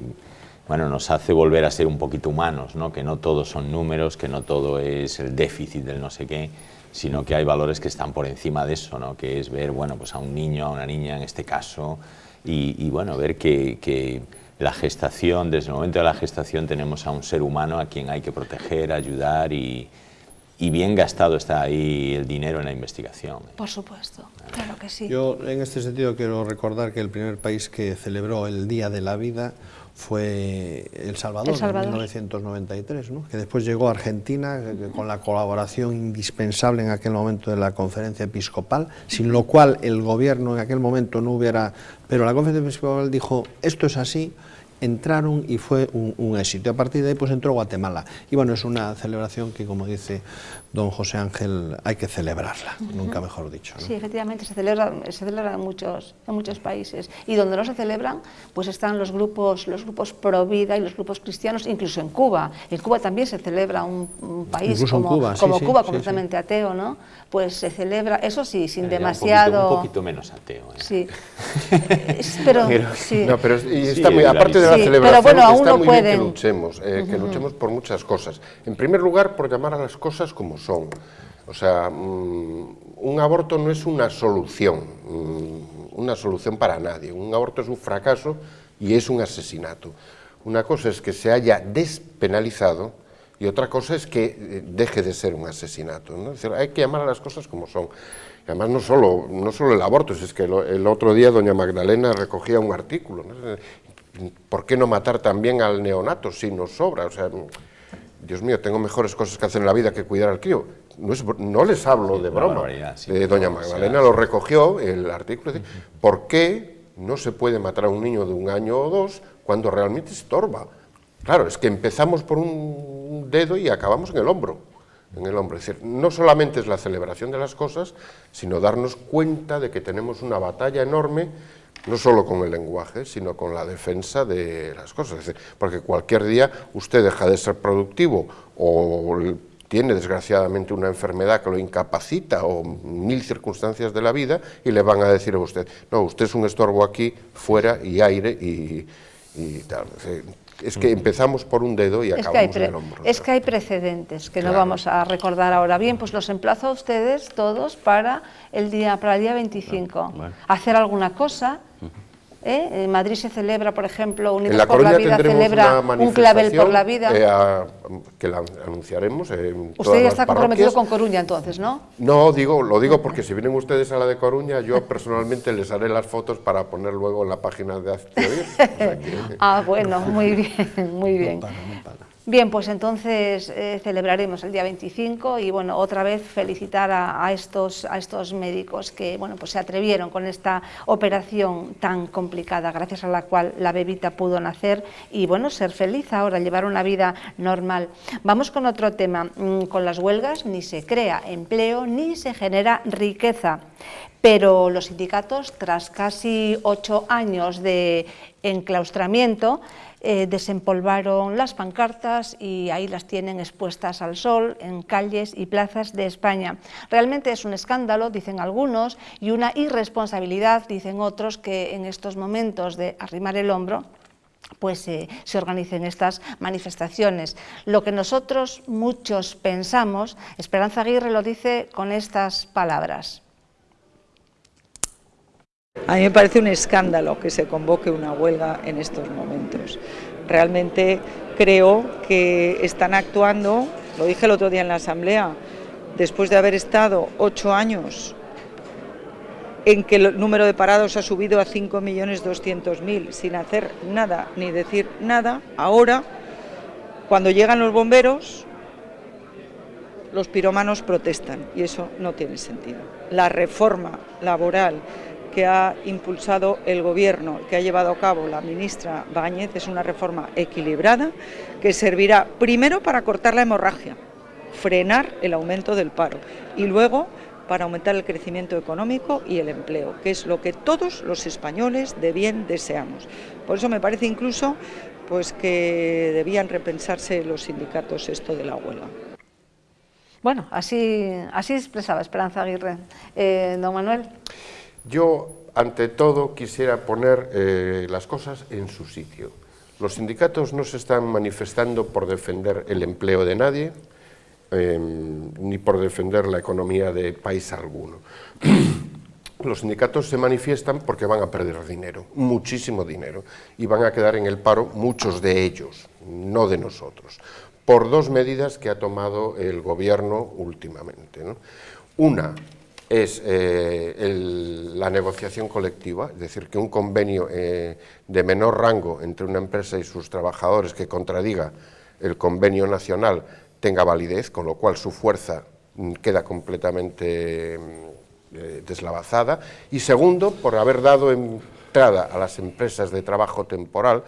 Speaker 2: nos hace volver a ser un poquito humanos, ¿no? Que no todos son números, que no todo es el déficit del no sé qué, sino que hay valores que están por encima de eso, ¿no? Que es ver, bueno, pues a un niño, a una niña en este caso, y bueno, ver que la gestación, desde el momento de la gestación tenemos a un ser humano a quien hay que proteger, ayudar y bien gastado está ahí el dinero en la investigación.
Speaker 1: Por supuesto, claro que sí.
Speaker 4: Yo en este sentido quiero recordar que el primer país que celebró el Día de la Vida fue El Salvador, en 1993, ¿no? Que después llegó a Argentina con la colaboración indispensable en aquel momento de la Conferencia Episcopal, sin lo cual el gobierno en aquel momento no hubiera... Pero la Conferencia Episcopal dijo, esto es así, entraron y fue un éxito. A partir de ahí pues entró Guatemala. Y bueno, es una celebración que, como dice don José Ángel, hay que celebrarla, nunca mejor dicho, ¿no?
Speaker 1: Sí, efectivamente, se celebra en muchos países. Y donde no se celebran, pues están los grupos pro vida y los grupos cristianos, incluso en Cuba. En Cuba también se celebra un país como Cuba, completamente ateo, ¿no? Pues se celebra, eso sí, sin demasiado...
Speaker 2: Un poquito menos ateo, ¿eh?
Speaker 1: Sí. Pero sí.
Speaker 3: No, pero está muy, aparte de la celebración,
Speaker 1: pero bueno, aún
Speaker 3: está
Speaker 1: no
Speaker 3: muy
Speaker 1: pueden.
Speaker 3: bien que luchemos por muchas cosas. En primer lugar, por llamar a las cosas como son. O sea, un aborto no es una solución para nadie. Un aborto es un fracaso y es un asesinato. Una cosa es que se haya despenalizado y otra cosa es que deje de ser un asesinato, ¿no? Es decir, hay que llamar a las cosas como son. Y además no solo el aborto, es que el otro día doña Magdalena recogía un artículo, ¿no? ¿Por qué no matar también al neonato si nos sobra? O sea, Dios mío, tengo mejores cosas que hacer en la vida que cuidar al crío. No les hablo de broma. Doña Magdalena lo recogió, el artículo, ¿por qué no se puede matar a un niño de 1 año o 2 cuando realmente estorba? Claro, es que empezamos por un dedo y acabamos en el hombro. Es decir, no solamente es la celebración de las cosas, sino darnos cuenta de que tenemos una batalla enorme, no solo con el lenguaje, sino con la defensa de las cosas. Es decir, porque cualquier día usted deja de ser productivo o tiene desgraciadamente una enfermedad que lo incapacita o 1000 circunstancias de la vida y le van a decir a usted, no, usted es un estorbo aquí, fuera y aire y tal. Es que empezamos por un dedo y acabamos en el hombro.
Speaker 1: Es que hay precedentes que no vamos a recordar ahora. Bien, pues los emplazo a ustedes todos para el día 25. Hacer alguna cosa. En Madrid se celebra, por ejemplo, Unidos por la Vida celebra un clavel por la vida.
Speaker 3: Que la anunciaremos en
Speaker 1: Usted ya está comprometido con Coruña, entonces, ¿no?
Speaker 3: No, lo digo porque si vienen ustedes a la de Coruña, yo personalmente les haré las fotos para poner luego en la página de Hazte Oír. O sea que...
Speaker 1: Ah, bueno, muy bien, muy bien. Bien, pues entonces celebraremos el día 25 y bueno, otra vez felicitar a estos médicos que bueno, pues se atrevieron con esta operación tan complicada, gracias a la cual la bebita pudo nacer y bueno, ser feliz ahora, llevar una vida normal. Vamos con otro tema. Con las huelgas ni se crea empleo ni se genera riqueza, pero los sindicatos, tras casi 8 años de enclaustramiento, desempolvaron las pancartas y ahí las tienen expuestas al sol en calles y plazas de España. Realmente es un escándalo, dicen algunos, y una irresponsabilidad, dicen otros, que en estos momentos de arrimar el hombro pues se organicen estas manifestaciones. Lo que nosotros muchos pensamos, Esperanza Aguirre lo dice con estas palabras.
Speaker 14: A mí me parece un escándalo que se convoque una huelga en estos momentos. Realmente creo que están actuando, lo dije el otro día en la Asamblea, después de haber estado 8 años en que el número de parados ha subido a 5.200.000 sin hacer nada ni decir nada, ahora, cuando llegan los bomberos, los pirómanos protestan y eso no tiene sentido. La reforma laboral que ha impulsado el Gobierno, que ha llevado a cabo la ministra Báñez, es una reforma equilibrada que servirá primero para cortar la hemorragia, frenar el aumento del paro y luego para aumentar el crecimiento económico y el empleo, que es lo que todos los españoles de bien deseamos. Por eso me parece incluso pues, que debían repensarse los sindicatos esto de la huelga.
Speaker 1: Bueno, así expresaba Esperanza Aguirre. Don Manuel.
Speaker 3: Yo, ante todo, quisiera poner las cosas en su sitio. Los sindicatos no se están manifestando por defender el empleo de nadie, ni por defender la economía de país alguno. Los sindicatos se manifiestan porque van a perder dinero, muchísimo dinero, y van a quedar en el paro muchos de ellos, no de nosotros, por dos medidas que ha tomado el gobierno últimamente, ¿no? Una es la negociación colectiva, es decir, que un convenio de menor rango entre una empresa y sus trabajadores que contradiga el convenio nacional tenga validez, con lo cual su fuerza queda completamente deslavazada, y segundo, por haber dado entrada a las empresas de trabajo temporal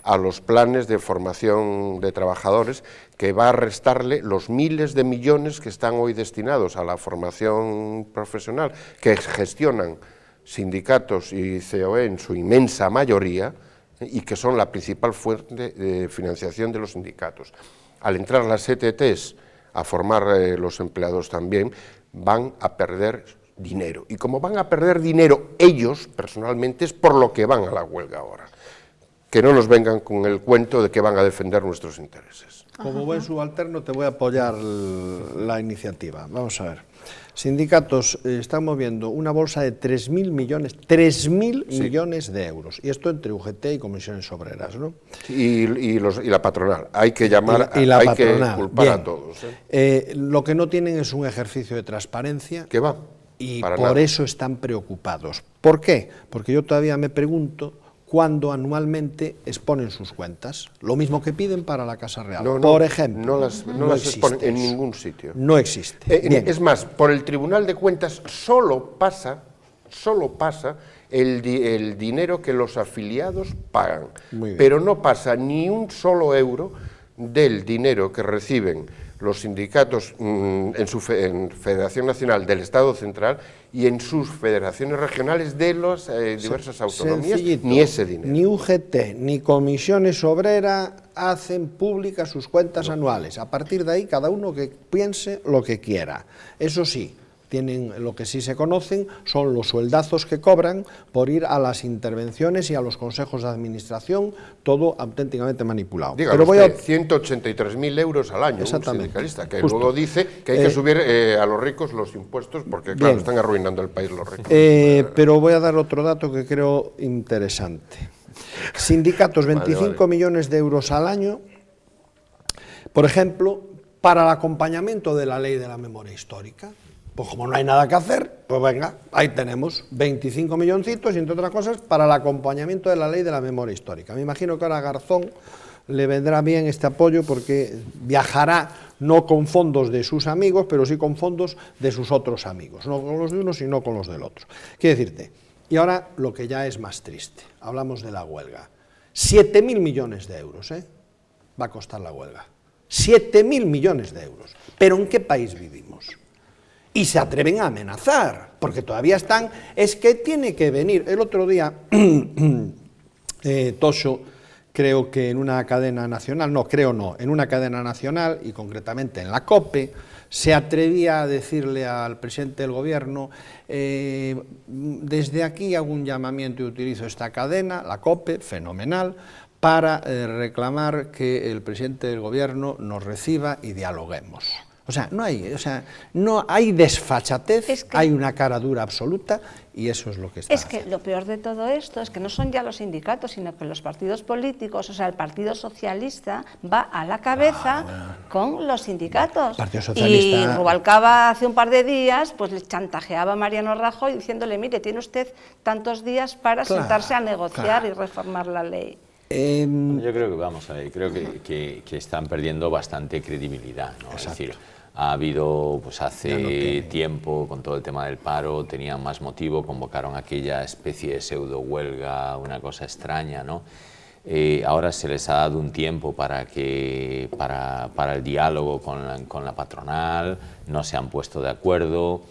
Speaker 3: a los planes de formación de trabajadores, que va a restarle los miles de millones que están hoy destinados a la formación profesional, que gestionan sindicatos y COE en su inmensa mayoría, y que son la principal fuente de financiación de los sindicatos. Al entrar las ETTs a formar los empleados también, van a perder dinero. Y como van a perder dinero ellos, personalmente, es por lo que van a la huelga ahora. Que no nos vengan con el cuento de que van a defender nuestros intereses.
Speaker 4: Como buen subalterno te voy a apoyar la iniciativa. Vamos a ver. Sindicatos están moviendo una bolsa de 3.000 millones de euros. Y esto entre UGT y comisiones obreras, ¿no?
Speaker 3: Y la patronal. Hay que llamar, hay que culpar a todos.
Speaker 4: Lo que no tienen es un ejercicio de transparencia.
Speaker 3: ¿Qué va?
Speaker 4: Y por eso están preocupados. ¿Por qué? Porque yo todavía me pregunto cuándo anualmente exponen sus cuentas. Lo mismo que piden para la Casa Real. Por ejemplo.
Speaker 3: No las exponen en ningún sitio.
Speaker 4: No existe.
Speaker 3: Es más, por el Tribunal de Cuentas solo pasa el dinero que los afiliados pagan. Pero no pasa ni un solo euro del dinero que reciben los sindicatos en Federación Nacional del Estado Central y en sus federaciones regionales de las diversas autonomías, ni ese dinero.
Speaker 4: Ni UGT ni comisiones obreras hacen públicas sus cuentas anuales. A partir de ahí, cada uno que piense lo que quiera. Eso sí, tienen, lo que sí se conocen son los sueldazos que cobran por ir a las intervenciones y a los consejos de administración, todo auténticamente manipulado.
Speaker 3: Dígalo, pero 183.000 euros al año, un sindicalista, que luego dice que hay que subir a los ricos los impuestos, porque claro, están arruinando el país los ricos.
Speaker 4: Pero voy a dar otro dato que creo interesante. Sindicatos, 25 millones de euros al año, por ejemplo, para el acompañamiento de la ley de la memoria histórica. Pues como no hay nada que hacer, pues venga, ahí tenemos 25 milloncitos y entre otras cosas para el acompañamiento de la ley de la memoria histórica. Me imagino que ahora a Garzón le vendrá bien este apoyo porque viajará no con fondos de sus amigos, pero sí con fondos de sus otros amigos, no con los de uno, sino con los del otro. Quiero decirte, y ahora lo que ya es más triste, hablamos de la huelga. 7.000 millones de euros, va a costar la huelga. 7.000 millones de euros. ¿Pero en qué país vivimos? Y se atreven a amenazar, porque todavía están, es que tiene que venir. El otro día, Toso, creo que en una cadena nacional, en una cadena nacional, y concretamente en la COPE, se atrevía a decirle al presidente del gobierno, desde aquí hago un llamamiento y utilizo esta cadena, la COPE, fenomenal, para reclamar que el presidente del gobierno nos reciba y dialoguemos. O sea, no hay desfachatez, hay una cara dura absoluta y eso es lo que está haciendo.
Speaker 1: Que lo peor de todo esto es que no son ya los sindicatos, sino que los partidos políticos, o sea, el Partido Socialista va a la cabeza con los sindicatos. Y Rubalcaba hace un par de días pues le chantajeaba a Mariano Rajoy diciéndole, mire, tiene usted tantos días para sentarse a negociar y reformar la ley.
Speaker 2: Yo creo que, vamos a ver, creo que están perdiendo bastante credibilidad, ¿no? Es decir, ha habido, pues hace tiempo, con todo el tema del paro, tenían más motivo, convocaron aquella especie de pseudo huelga, una cosa extraña, ¿no? Ahora se les ha dado un tiempo para el diálogo con la patronal, no se han puesto de acuerdo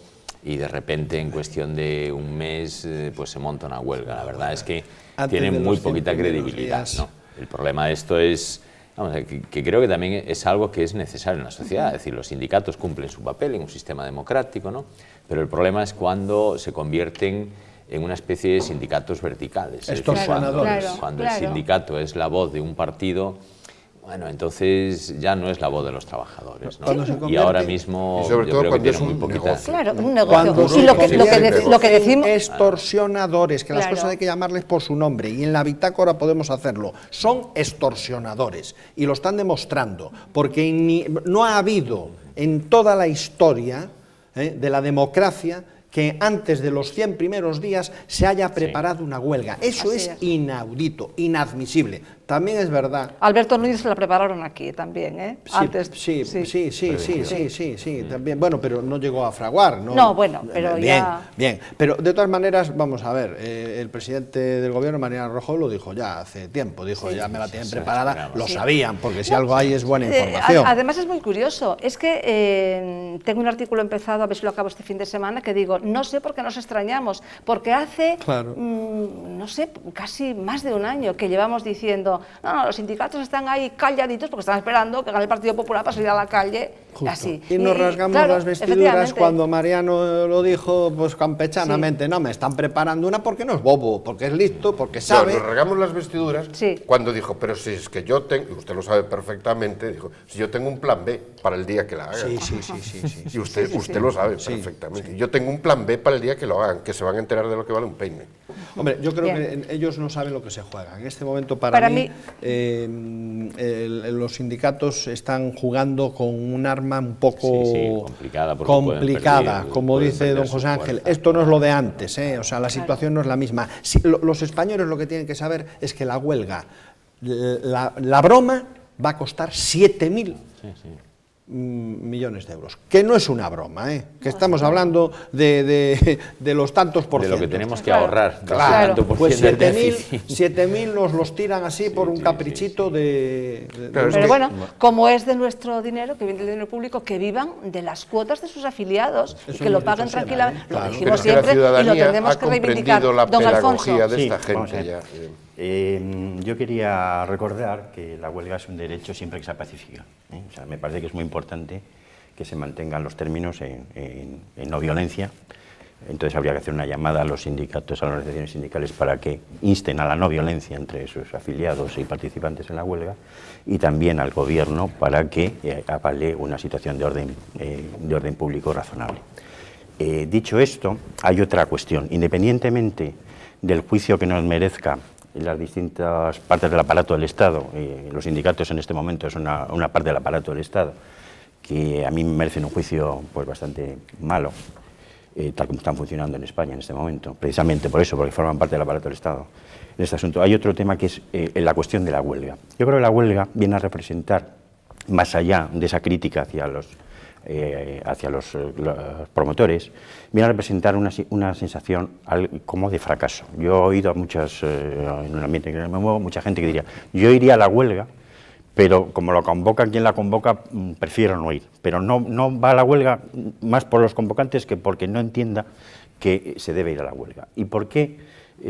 Speaker 2: y de repente en cuestión de un mes pues se monta una huelga. La verdad es que tienen muy poquita credibilidad, ¿no? El problema de esto es, vamos, que creo que también es algo que es necesario en la sociedad, es decir, los sindicatos cumplen su papel en un sistema democrático, ¿no? Pero el problema es cuando se convierten en una especie de sindicatos verticales.
Speaker 4: Estos
Speaker 2: cuando el sindicato es la voz de un partido, Bueno, entonces ya no es la voz de los trabajadores, ¿no?
Speaker 3: Sí.
Speaker 2: Y ahora mismo,
Speaker 3: y sobre
Speaker 2: yo
Speaker 3: todo
Speaker 2: creo
Speaker 3: cuando
Speaker 2: que
Speaker 3: es
Speaker 2: tiene
Speaker 3: un
Speaker 2: muy poquita.
Speaker 3: negocio.
Speaker 1: Claro, un negocio.
Speaker 4: Cuando
Speaker 1: Y lo que decimos...
Speaker 4: extorsionadores, que las
Speaker 1: Claro.
Speaker 4: cosas hay que llamarles por su nombre, y en la bitácora podemos hacerlo, son extorsionadores, y lo están demostrando, porque no ha habido en toda la historia de la democracia que antes de los 100 primeros días se haya preparado una huelga. Eso es inaudito, inadmisible. También es verdad.
Speaker 1: Alberto Núñez se la prepararon aquí también, ¿eh?
Speaker 4: Sí,
Speaker 1: Antes,
Speaker 4: sí, también. Bueno, pero no llegó a fraguar, ¿no?
Speaker 1: No, bueno, pero
Speaker 4: bien,
Speaker 1: ya...
Speaker 4: Bien, pero de todas maneras, vamos a ver, el presidente del gobierno, Mariano Rajoy, lo dijo ya hace tiempo, dijo, ya me la tienen preparada, lo sabían, porque si algo hay es buena información.
Speaker 1: Además es muy curioso, es que tengo un artículo empezado, a ver si lo acabo este fin de semana, que digo, no sé por qué nos extrañamos, porque hace, no sé, casi más de un año que llevamos diciendo, no, los sindicatos están ahí calladitos porque están esperando que gane el Partido Popular para salir a la calle. Así.
Speaker 4: Y nos rasgamos las vestiduras cuando Mariano lo dijo, pues campechanamente, no, me están preparando una porque no es bobo, porque es listo, porque sabe.
Speaker 3: Nos rasgamos las vestiduras cuando dijo, pero si es que yo tengo, usted lo sabe perfectamente, dijo, si yo tengo un plan B para el día que la hagan.
Speaker 4: Sí.
Speaker 3: Y usted lo sabe perfectamente. Yo tengo un plan B para el día que lo hagan, que se van a enterar de lo que vale un peine.
Speaker 4: Hombre, yo creo que ellos no saben lo que se juegan. En este momento, para mí los sindicatos están jugando con un arma un poco complicada, como dice don José Ángel. Esto no es lo de antes, o sea, la situación no es la misma. Los españoles lo que tienen que saber es que la huelga, la broma va a costar 7.000 millones de euros, que no es una broma, que estamos hablando de los tantos por ciento.
Speaker 2: De lo que tenemos que ahorrar.
Speaker 4: Claro, pues 7.000 nos los tiran así por un caprichito de...
Speaker 1: Pero bueno, como es de nuestro dinero, que viene del dinero público, que vivan de las cuotas de sus afiliados y que lo paguen tranquilamente. Lo dijimos siempre y lo tendremos que reivindicar. Don Alfonso.
Speaker 3: De esta gente ya.
Speaker 5: Yo quería recordar que la huelga es un derecho siempre que sea pacífica. O sea, me parece que es muy importante que se mantengan los términos en no violencia. Entonces habría que hacer una llamada a los sindicatos, a las organizaciones sindicales, para que insten a la no violencia entre sus afiliados y participantes en la huelga, y también al gobierno para que avale una situación de orden público razonable. Dicho esto, hay otra cuestión. Independientemente del juicio que nos merezca en las distintas partes del aparato del Estado, los sindicatos en este momento son una parte del aparato del Estado, que a mí me merecen un juicio pues bastante malo, tal como están funcionando en España en este momento, precisamente por eso, porque forman parte del aparato del Estado en este asunto. Hay otro tema que es la cuestión de la huelga. Yo creo que la huelga viene a representar, más allá de esa crítica hacia los promotores, viene a representar una sensación como de fracaso. Yo he oído a muchas, en un ambiente en que me muevo, mucha gente que diría, yo iría a la huelga, pero como lo convoca quien la convoca, prefiero no ir. Pero no va a la huelga más por los convocantes que porque no entienda que se debe ir a la huelga. ¿Y por qué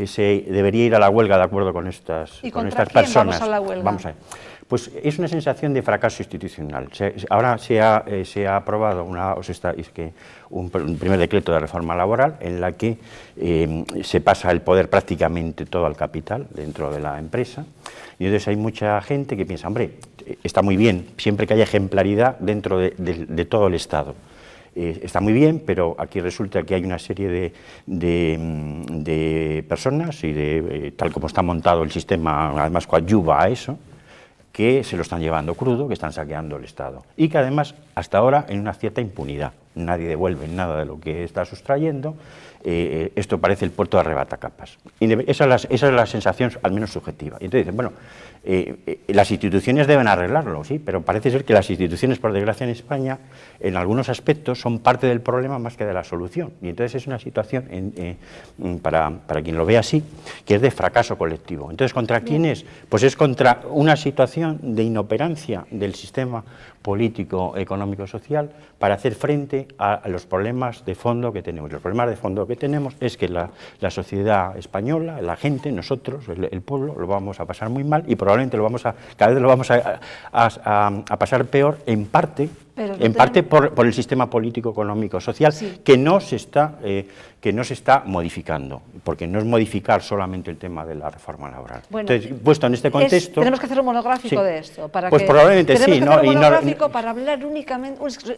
Speaker 5: se debería ir a la huelga de acuerdo con estas personas?
Speaker 1: ¿Y contra quién vamos a la huelga?
Speaker 5: Vamos a ver. Pues es una sensación de fracaso institucional. Ahora se ha aprobado un primer decreto de reforma laboral en la que se pasa el poder prácticamente todo al capital dentro de la empresa, y entonces hay mucha gente que piensa, hombre, está muy bien, siempre que haya ejemplaridad dentro de todo el Estado. Está muy bien, pero aquí resulta que hay una serie de personas y tal como está montado el sistema, además coadyuva a eso, que se lo están llevando crudo, que están saqueando el Estado y que además hasta ahora en una cierta impunidad. Nadie devuelve nada de lo que está sustrayendo. Esto parece el puerto de arrebatacapas. Esa es la sensación, al menos subjetiva. Y entonces dicen, bueno, las instituciones deben arreglarlo, sí, pero parece ser que las instituciones, por desgracia en España, en algunos aspectos son parte del problema más que de la solución. Y entonces es una situación, para quien lo ve así, que es de fracaso colectivo. Entonces, ¿contra quién es? Pues es contra una situación de inoperancia del sistema político, económico, social, para hacer frente a los problemas de fondo que tenemos. Los problemas de fondo que tenemos es que la sociedad española, la gente, nosotros, el pueblo, lo vamos a pasar muy mal y probablemente cada vez lo vamos a pasar peor, en parte en parte por el sistema político, económico, social, que no se está modificando, porque no es modificar solamente el tema de la reforma laboral.
Speaker 1: Bueno,
Speaker 5: entonces, puesto en este contexto...
Speaker 1: Tenemos que hacer un monográfico de esto.
Speaker 5: Pues probablemente sí.
Speaker 1: Tenemos que hacer un monográfico para hablar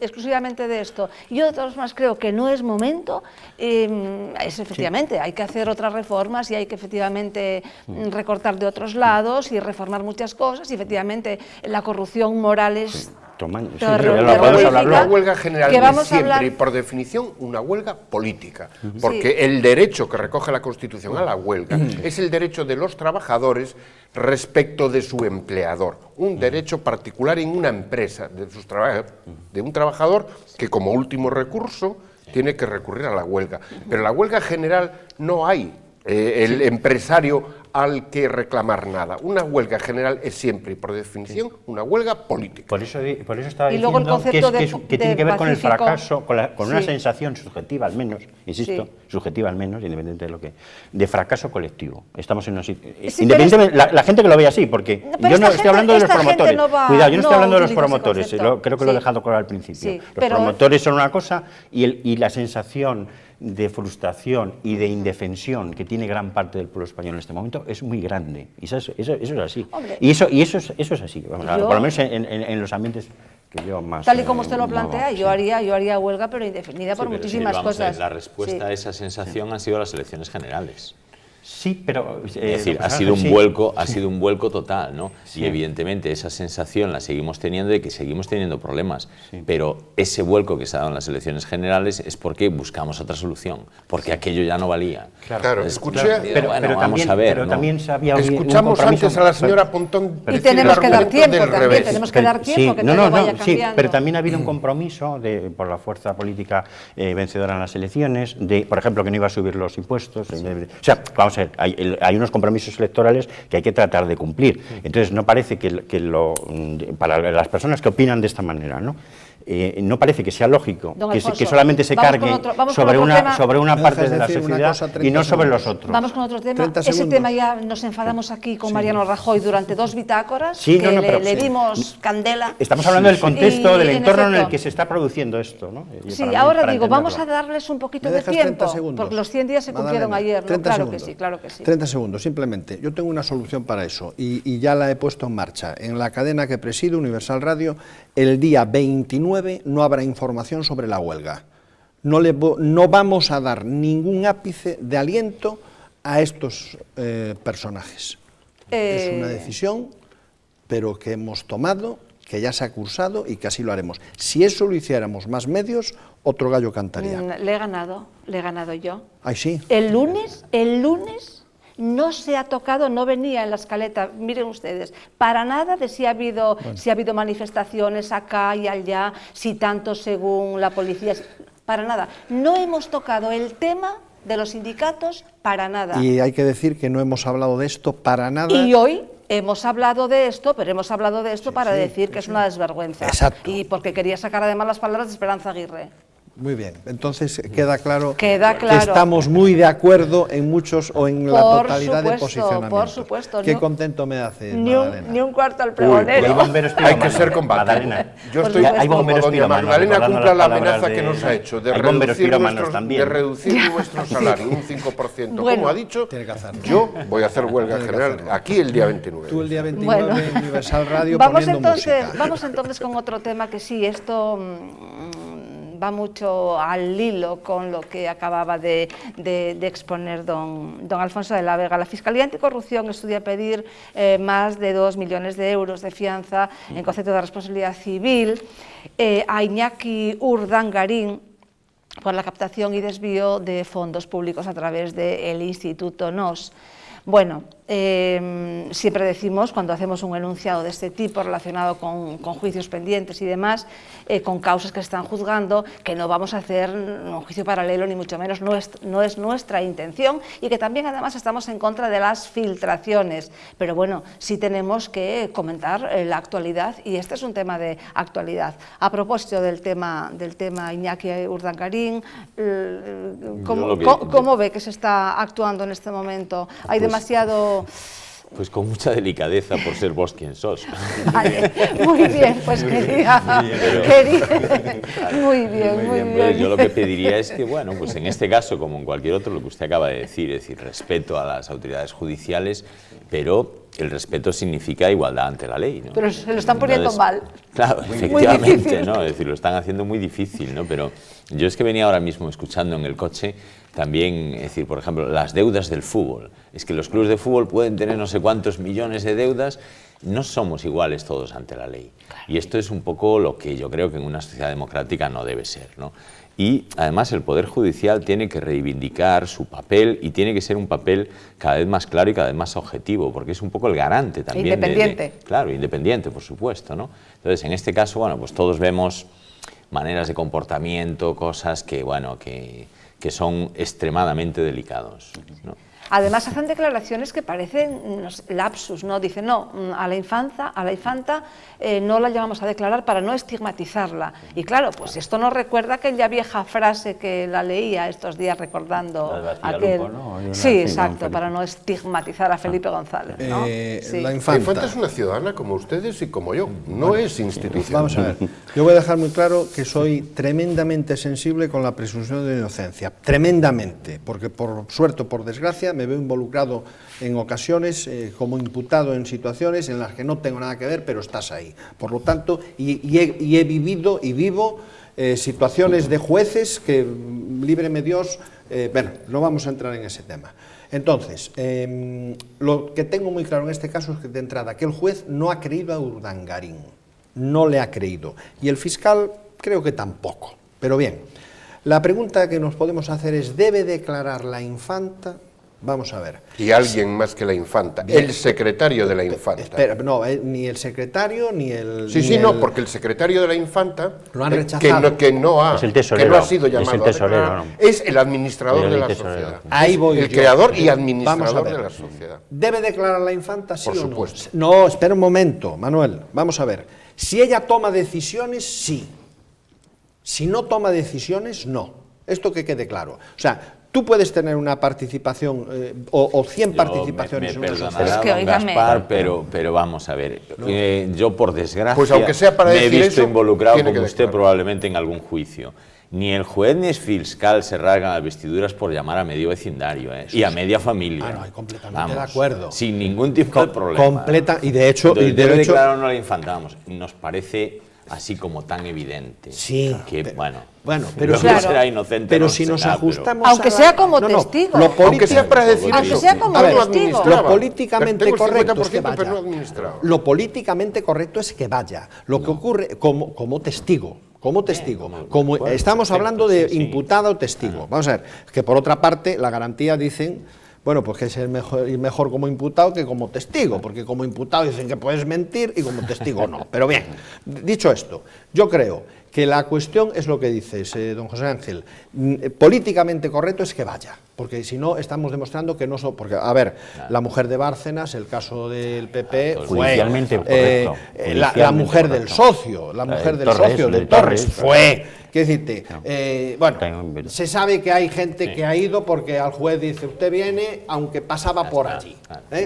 Speaker 1: exclusivamente de esto. Yo de todas formas creo que no es momento, efectivamente, hay que hacer otras reformas y hay que efectivamente recortar de otros lados y reformar muchas cosas, y efectivamente la corrupción moral es...
Speaker 3: Una huelga general es siempre y por definición una huelga política, porque el derecho que recoge la Constitución a la huelga es el derecho de los trabajadores respecto de su empleador, un derecho particular en una empresa de un trabajador que como último recurso tiene que recurrir a la huelga. Pero en la huelga general no hay el empresario al que reclamar nada. Una huelga general es siempre y por definición una huelga política.
Speaker 5: Por eso estaba diciendo que tiene que ver con el fracaso, con una sensación subjetiva al menos, insisto, subjetiva al menos, independiente de lo que... de fracaso colectivo. Estamos en una situación... independientemente, la gente que lo ve así, porque yo no estoy hablando de los promotores. Cuidado, yo no estoy hablando de los promotores, creo que lo he dejado claro al principio. Los promotores son una cosa y la sensación de frustración y de indefensión que tiene gran parte del pueblo español en este momento es muy grande, y eso es así. Hombre, y eso es así, por lo menos en los ambientes que yo más...
Speaker 1: Tal y como usted lo plantea, yo haría huelga, pero indefinida por muchísimas cosas.
Speaker 2: La respuesta a esa sensación han sido las elecciones generales.
Speaker 5: Sí, pero...
Speaker 2: es decir, ha sido un vuelco total, ¿no? Sí. Y evidentemente esa sensación la seguimos teniendo de que seguimos teniendo problemas, pero ese vuelco que se ha dado en las elecciones generales es porque buscamos otra solución, porque aquello ya no valía.
Speaker 3: Claro, escuché...
Speaker 2: Pero vamos a ver,
Speaker 5: pero
Speaker 2: ¿no?
Speaker 5: también se había
Speaker 3: escuchamos antes a la señora Pontón...
Speaker 1: Y tenemos que dar tiempo también, tenemos que dar tiempo que todo vaya cambiando.
Speaker 5: Sí, pero también ha habido un compromiso por la fuerza política vencedora en las elecciones, por ejemplo, que no iba a subir los impuestos. O sea, vamos a ver, hay unos compromisos electorales que hay que tratar de cumplir. Entonces, no parece para las personas que opinan de esta manera, ¿no? No parece que sea lógico que solamente se cargue sobre una parte de la sociedad y no sobre los otros.
Speaker 1: Vamos con otro tema. Ese tema ya nos enfadamos aquí con Mariano Rajoy durante 2 bitácoras, le dimos candela.
Speaker 5: Estamos hablando del contexto, del entorno en el que se está produciendo esto, ¿no?
Speaker 1: Sí, ahora digo, vamos a darles un poquito de tiempo, porque los 100 días se cumplieron ayer, ¿no? Claro que sí, claro que sí.
Speaker 4: 30 segundos, simplemente. Yo tengo una solución para eso y ya la he puesto en marcha. En la cadena que presido, Universal Radio, el día 29 no habrá información sobre la huelga. No vamos a dar ningún ápice de aliento a estos personajes. Es una decisión, pero que hemos tomado, que ya se ha cursado y que así lo haremos. Si eso lo hiciéramos más medios, otro gallo cantaría.
Speaker 1: Le he ganado yo.
Speaker 4: Ay, sí.
Speaker 1: El lunes no se ha tocado, no venía en la escaleta, miren ustedes, para nada de si ha habido manifestaciones acá y allá, si tanto según la policía, para nada. No hemos tocado el tema de los sindicatos para nada.
Speaker 4: Y hay que decir que no hemos hablado de esto para nada.
Speaker 1: Y hoy hemos hablado de esto, pero hemos hablado de esto para decir que es una desvergüenza.
Speaker 4: Exacto.
Speaker 1: Y porque quería sacar además las palabras de Esperanza Aguirre.
Speaker 4: Muy bien, entonces queda claro que estamos muy de acuerdo en muchos o en la totalidad de posicionamientos.
Speaker 1: Por supuesto.
Speaker 4: Qué contento me hace, Magdalena.
Speaker 1: Ni un cuarto al pregonero.
Speaker 3: Hay que ser combatiente. Yo estoy como doña Magdalena cumpla la amenaza que nos ha hecho de reducir nuestro salario un 5%. Como ha dicho, yo voy a hacer huelga general aquí el día 29.
Speaker 4: Tú el día 29 en Universal Radio poniendo música.
Speaker 1: Vamos entonces con otro tema que sí, esto... va mucho al hilo con lo que acababa de exponer don Alfonso de la Vega. La Fiscalía Anticorrupción estudia pedir más de 2 millones de euros de fianza en concepto de responsabilidad civil a Iñaki Urdangarín por la captación y desvío de fondos públicos a través del Instituto NOS. Bueno, siempre decimos, cuando hacemos un enunciado de este tipo relacionado con juicios pendientes y demás, con causas que se están juzgando, que no vamos a hacer un juicio paralelo, ni mucho menos, no es nuestra intención, y que también además estamos en contra de las filtraciones. Pero bueno, sí tenemos que comentar la actualidad, y este es un tema de actualidad. A propósito del tema Iñaki Urdangarín, ¿cómo ve que se está actuando en este momento? Hay demasiado
Speaker 2: Pues con mucha delicadeza por ser vos quien sos.
Speaker 1: Vale, muy bien, pues quería... Muy bien.
Speaker 2: Yo lo que pediría es que, bueno, pues en este caso, como en cualquier otro, lo que usted acaba de decir, es decir, respeto a las autoridades judiciales, pero el respeto significa igualdad ante la ley, ¿no?
Speaker 1: Pero se lo están poniendo mal.
Speaker 2: Claro, efectivamente, ¿no? Es decir, lo están haciendo muy difícil, ¿no? Pero yo es que venía ahora mismo escuchando en el coche también, es decir, por ejemplo, las deudas del fútbol. Es que los clubes de fútbol pueden tener no sé cuántos millones de deudas, no somos iguales todos ante la ley. Y esto es un poco lo que yo creo que en una sociedad democrática no debe ser, ¿no? Y además el Poder Judicial tiene que reivindicar su papel y tiene que ser un papel cada vez más claro y cada vez más objetivo, porque es un poco el garante también.
Speaker 1: Independiente.
Speaker 2: Claro, independiente, por supuesto, ¿no? Entonces, en este caso, bueno, pues todos vemos maneras de comportamiento, cosas que, bueno, que son extremadamente delicados, ¿no?
Speaker 1: Además hacen declaraciones que parecen lapsus, ¿no? Dicen, no, a la infanta no la llevamos a declarar para no estigmatizarla. Y claro, pues esto nos recuerda aquella vieja frase que la leía estos días recordando aquel...
Speaker 5: ¿no?
Speaker 1: Sí, exacto, para no estigmatizar a Felipe González, ¿no? Sí.
Speaker 3: La infanta es una ciudadana como ustedes y como yo, no es institución.
Speaker 4: Vamos a ver, yo voy a dejar muy claro que soy tremendamente sensible con la presunción de inocencia, tremendamente, porque por suerte o por desgracia me veo involucrado en ocasiones como imputado en situaciones en las que no tengo nada que ver, pero estás ahí. Por lo tanto, y he vivido y vivo situaciones de jueces que, líbreme Dios, bueno, no vamos a entrar en ese tema. Entonces, lo que tengo muy claro en este caso es que de entrada que el juez no ha creído a Urdangarín, no le ha creído, y el fiscal creo que tampoco. Pero bien, la pregunta que nos podemos hacer es, ¿debe declarar la infanta? Vamos a ver.
Speaker 3: Y alguien más que la infanta, el secretario de la infanta.
Speaker 4: Espera, no, ni el secretario ni el...
Speaker 3: Sí, no, porque el secretario de la infanta,
Speaker 4: lo han rechazado.
Speaker 3: que no ha sido llamado
Speaker 5: a declarar,
Speaker 3: es el administrador de la sociedad.
Speaker 4: Ahí voy
Speaker 3: el creador y administrador de la sociedad.
Speaker 4: ¿Debe declarar la infanta, sí o no?
Speaker 3: Por supuesto.
Speaker 4: No, espera un momento, Manuel, vamos a ver. Si ella toma decisiones, sí. Si no toma decisiones, no. Esto que quede claro. O sea, tú puedes tener una participación o 100 participaciones en una sociedad.
Speaker 2: Gaspar, pero vamos a ver, yo por desgracia
Speaker 3: pues aunque sea para
Speaker 2: me he
Speaker 3: decir
Speaker 2: visto
Speaker 3: eso,
Speaker 2: involucrado como usted probablemente en algún juicio. Ni el juez ni el fiscal se rasgan las vestiduras por llamar a medio vecindario y a media familia.
Speaker 4: No, completamente de acuerdo.
Speaker 2: Sin ningún tipo de problema.
Speaker 4: Y de hecho...
Speaker 2: Debe declarar o no la infanta, vamos, nos parece así como tan evidente.
Speaker 4: Sí.
Speaker 2: Que, bueno,
Speaker 4: pero
Speaker 2: claro, será inocente.
Speaker 4: Pero si nos ajustamos
Speaker 1: aunque sea como testigo.
Speaker 3: Aunque sea para decir
Speaker 1: aunque sea como testigo.
Speaker 4: Lo políticamente correcto es que vaya.
Speaker 3: Pero no
Speaker 4: lo políticamente correcto es que vaya. Lo que ocurre como testigo. Como testigo, como estamos hablando de imputada o testigo. Vamos a ver, que por otra parte la garantía dicen, bueno, pues que es mejor como imputado que como testigo, porque como imputado dicen que puedes mentir y como testigo no. Pero bien, dicho esto, yo creo que la cuestión es lo que dices, don José Ángel, políticamente correcto es que vaya, porque si no estamos demostrando que no son, porque a ver, la mujer de Bárcenas, el caso del PP, fue la mujer del socio, de Torres, fue, quiero decirte, bueno, se sabe que hay gente que ha ido porque al juez dice, usted viene aunque pasaba por allí,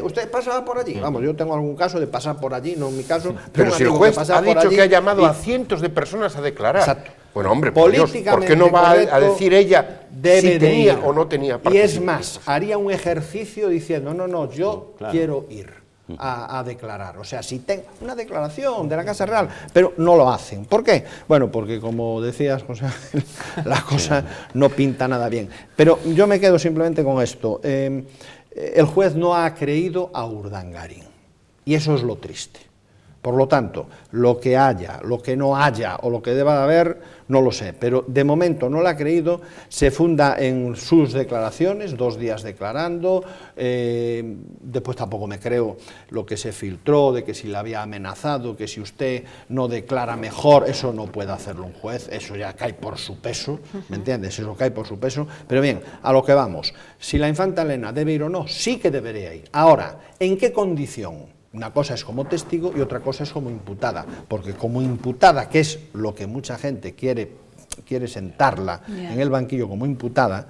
Speaker 4: usted pasaba por allí, vamos, yo tengo algún caso de pasar por allí, no en mi caso,
Speaker 3: pero si el juez ha dicho que ha llamado a cientos de personas a declarar.
Speaker 4: Exacto.
Speaker 3: Bueno, hombre, por Dios, ¿por qué no va a decir ella si tenía o no tenía participación?
Speaker 4: Y es más, haría un ejercicio diciendo, no, yo quiero ir a declarar. O sea, si tengo una declaración de la Casa Real, pero no lo hacen. ¿Por qué? Bueno, porque como decías, José, la cosa no pinta nada bien. Pero yo me quedo simplemente con esto. El juez no ha creído a Urdangarín. Y eso es lo triste. Por lo tanto, lo que haya, lo que no haya o lo que deba de haber, no lo sé, pero de momento no lo ha creído, se funda en sus declaraciones, 2 días declarando, después tampoco me creo lo que se filtró, de que si le había amenazado, que si usted no declara mejor, eso no puede hacerlo un juez, eso ya cae por su peso, ¿me entiendes? Eso cae por su peso, pero bien, a lo que vamos, si la infanta Elena debe ir o no, sí que debería ir. Ahora, ¿en qué condición? Una cosa es como testigo y otra cosa es como imputada, porque como imputada, que es lo que mucha gente quiere quiere sentarla en el banquillo como imputada,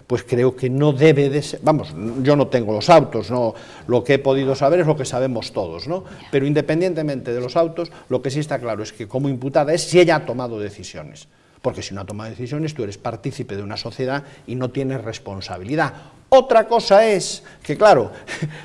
Speaker 4: pues creo que no debe de ser, vamos, yo no tengo los autos, no, lo que he podido saber es lo que sabemos todos, ¿no? Pero independientemente de los autos, lo que sí está claro es que como imputada es si ella ha tomado decisiones, porque si no ha tomado decisiones tú eres partícipe de una sociedad y no tienes responsabilidad. Otra cosa es que, claro,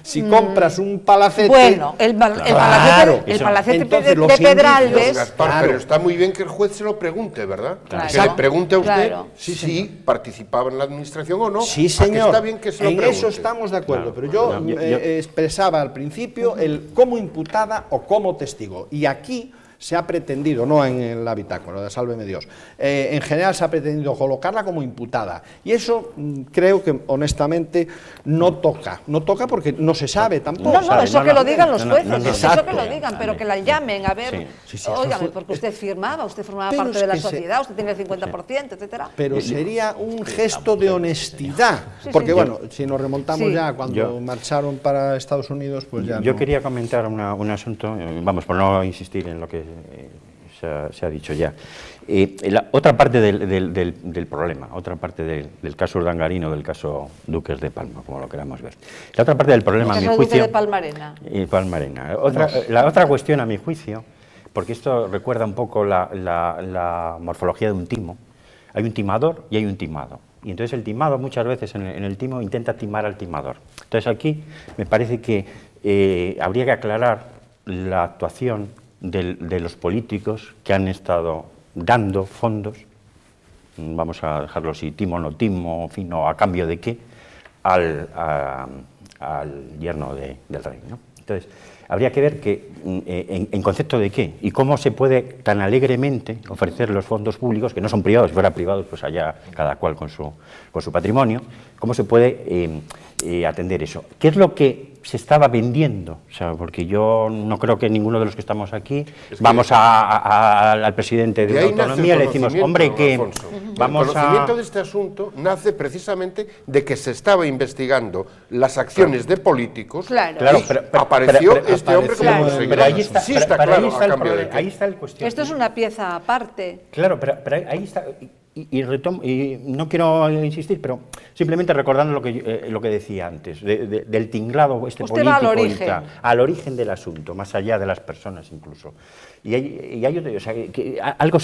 Speaker 4: si compras un palacete...
Speaker 1: Bueno, el palacete de Pedralbes...
Speaker 3: Gaspar, pero está muy bien que el juez se lo pregunte, ¿verdad?
Speaker 1: Claro.
Speaker 3: Que le pregunte a usted
Speaker 4: Sí,
Speaker 3: si participaba en la administración o no.
Speaker 4: Sí, señor,
Speaker 3: está bien que se lo
Speaker 4: en
Speaker 3: pregunte.
Speaker 4: eso estamos de acuerdo, pero yo expresaba al principio el como imputada o como testigo, y aquí se ha pretendido, no en la bitácora, de sálveme Dios, en general se ha pretendido colocarla como imputada, y eso creo que honestamente no toca porque no se sabe tampoco.
Speaker 1: No, eso que lo digan los jueces, eso que lo digan,
Speaker 4: Exacto.
Speaker 1: pero que la llamen, a ver, óigame, porque usted formaba parte de la sociedad, usted tiene el 50%, etcétera.
Speaker 4: Pero sería un gesto de honestidad, porque bueno, si nos remontamos ya cuando marcharon para Estados Unidos, pues ya
Speaker 5: Yo quería comentar un asunto, vamos, por no insistir en lo que se ha dicho ya. La otra parte del problema, otra parte del caso Urdangarín o del caso Duques de Palma, como lo queramos ver. La otra parte del problema, a mi juicio...
Speaker 1: de Palmarena.
Speaker 5: Palmarena. La otra cuestión, a mi juicio, porque esto recuerda un poco la morfología de un timo. Hay un timador y hay un timado. Y entonces el timado muchas veces en el timo intenta timar al timador. Entonces aquí me parece que habría que aclarar la actuación de los políticos que han estado dando fondos, vamos a dejarlo así, timo o no timo, fino, a cambio de qué, al yerno del rey, ¿no? Entonces, habría que ver que, en concepto de qué y cómo se puede tan alegremente ofrecer los fondos públicos, que no son privados, si fuera privados, pues allá cada cual con su patrimonio, cómo se puede atender eso. ¿Qué es lo que se estaba vendiendo? O sea, porque yo no creo que ninguno de los que estamos aquí vamos al presidente de una autonomía y le decimos, hombre, que vamos
Speaker 3: el conocimiento de este asunto nace precisamente de que se estaba investigando las acciones de políticos y apareció este hombre como conseguidor.
Speaker 5: Pero ahí está,
Speaker 3: sí está claro,
Speaker 5: ahí está el problema, ahí está el cuestión.
Speaker 1: Esto es una pieza aparte.
Speaker 5: Claro, pero ahí está... Y no quiero insistir, pero simplemente recordando lo que decía antes, del tinglado político, al origen del asunto, más allá de las personas incluso. O sea, que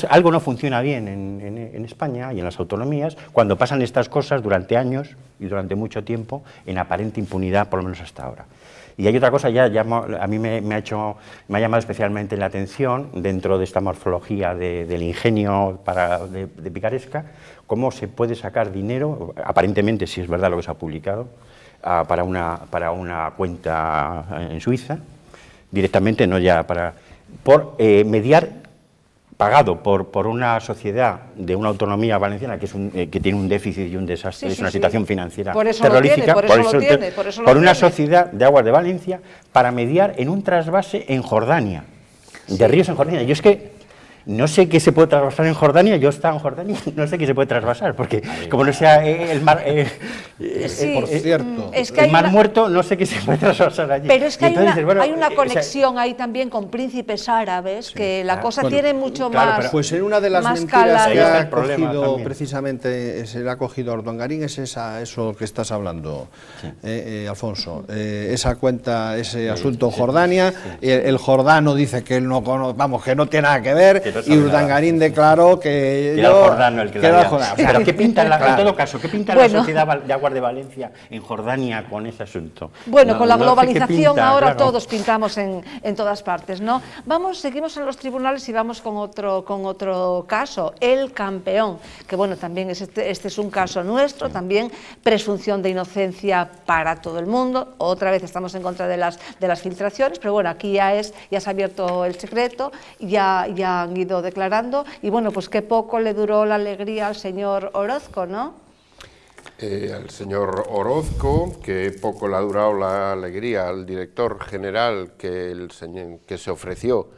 Speaker 5: algo no funciona bien en España y en las autonomías cuando pasan estas cosas durante años y durante mucho tiempo en aparente impunidad, por lo menos hasta ahora. Y hay otra cosa, a mí me ha llamado especialmente la atención, dentro de esta morfología del ingenio de picaresca, cómo se puede sacar dinero, aparentemente, si es verdad lo que se ha publicado, para una cuenta en Suiza, directamente, no ya por mediar, pagado por una sociedad de una autonomía valenciana que tiene un déficit y un desastre, es una situación financiera terrorífica, por una sociedad de Aguas de Valencia para mediar en un trasvase en Jordania, de ríos en Jordania. Yo es que no sé qué se puede trasvasar en Jordania, yo estaba en Jordania, no sé qué se puede trasvasar, porque como no sea el mar,
Speaker 4: por cierto,
Speaker 1: es que
Speaker 5: el mar muerto, no sé qué se puede trasvasar allí.
Speaker 1: Pero es que hay una conexión ahí también con príncipes árabes, que la cosa tiene mucho más.
Speaker 4: Pues en una de las mentiras que ha cogido precisamente, se le ha cogido a Urdangarín, es eso que estás hablando, Alfonso, esa cuenta, ese asunto en Jordania, el jordano dice que él no conoce, vamos, que no tiene nada que ver, y Urdangarín declaró que
Speaker 5: era el jordano el que la había. Pero ¿qué pinta en todo caso? ¿Qué pinta la sociedad de Aguas de Valencia en Jordania con ese asunto?
Speaker 1: Bueno, con la globalización ahora todos pintamos en todas partes, ¿no? Seguimos en los tribunales y vamos con otro caso, el campeón, que bueno, también este es un caso nuestro, también presunción de inocencia para todo el mundo, otra vez estamos en contra de las filtraciones, pero bueno, aquí ya se ha abierto el secreto, ya han ido declarando, y bueno, pues qué poco le duró la alegría al señor Orozco, ¿no?
Speaker 3: Al señor Orozco, que poco le ha durado la alegría al director general que se ofreció,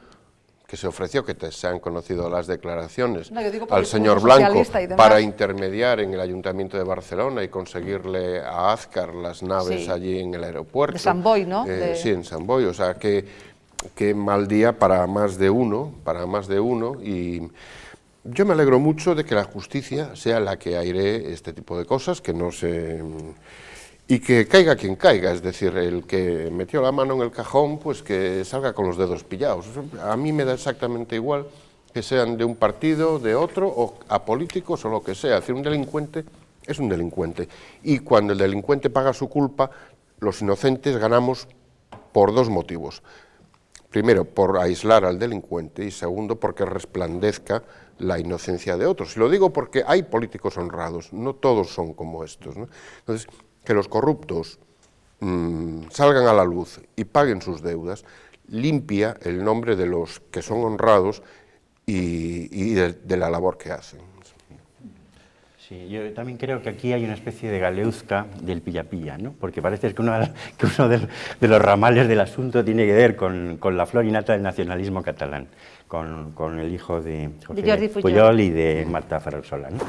Speaker 3: que se han conocido las declaraciones, al señor Blanco, para intermediar en el Ayuntamiento de Barcelona y conseguirle a Azcar las naves allí en el aeropuerto.
Speaker 1: De Sant Boi, ¿no?
Speaker 3: Sí, en Sant Boi, o sea que mal día para más de uno, y Yo me alegro mucho de que la justicia sea la que airee este tipo de cosas, que no se... y que caiga quien caiga, es decir, el que metió la mano en el cajón, pues que salga con los dedos pillados. A mí me da exactamente igual que sean de un partido, de otro, o apolíticos o lo que sea. Es decir, un delincuente es un delincuente. Y cuando el delincuente paga su culpa, los inocentes ganamos por dos motivos. Primero, por aislar al delincuente, y segundo, porque resplandezca la inocencia de otros. Y lo digo porque hay políticos honrados, no todos son como estos, ¿no? Entonces, que los corruptos salgan a la luz y paguen sus deudas, limpia el nombre de los que son honrados y de la labor que hacen.
Speaker 5: Sí, yo también creo que aquí hay una especie de galeuzca del pilla-pilla, ¿no? Porque parece que uno de los ramales del asunto tiene que ver con la flor innata del nacionalismo catalán, con el hijo de José Pujol y de Marta Ferrer-Sola, ¿no?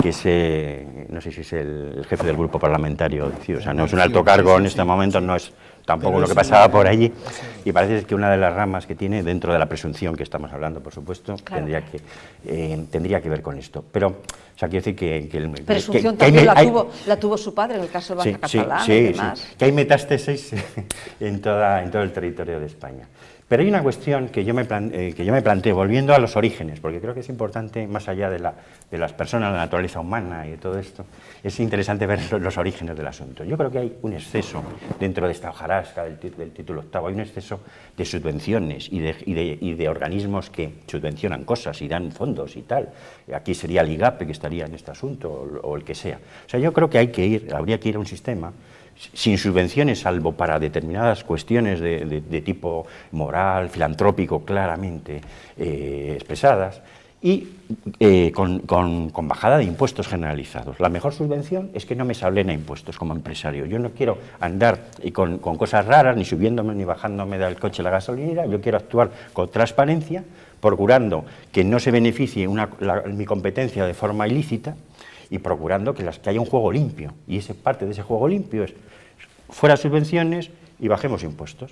Speaker 5: Que es, no sé si es el jefe del grupo parlamentario, o sea, no es un alto cargo en este momento, no es tampoco lo que pasaba por allí, y parece que una de las ramas que tiene, dentro de la presunción que estamos hablando, por supuesto, claro, tendría que ver con esto. Pero, o sea, quiero decir que
Speaker 1: presunción también la tuvo su padre en el caso de Banca Catalana y demás.
Speaker 5: Sí, que hay metástasis en todo el territorio de España. Pero hay una cuestión que yo me planteo, volviendo a los orígenes, porque creo que es importante, más allá de las personas, la naturaleza humana y de todo esto, es interesante ver los orígenes del asunto. Yo creo que hay un exceso dentro de esta hojarasca del título octavo, hay un exceso de subvenciones y de organismos que subvencionan cosas y dan fondos y tal. Aquí sería el IGAPE que estaría en este asunto, o el que sea. O sea, yo creo que habría que ir a un sistema sin subvenciones, salvo para determinadas cuestiones de tipo moral, filantrópico, claramente expresadas, y con bajada de impuestos generalizados. La mejor subvención es que no me salen a impuestos como empresario. Yo no quiero andar con cosas raras, ni subiéndome ni bajándome del coche la gasolinera. Yo quiero actuar con transparencia, procurando que no se beneficie mi competencia de forma ilícita, y procurando que haya un juego limpio. Y parte de ese juego limpio es fuera subvenciones y bajemos impuestos.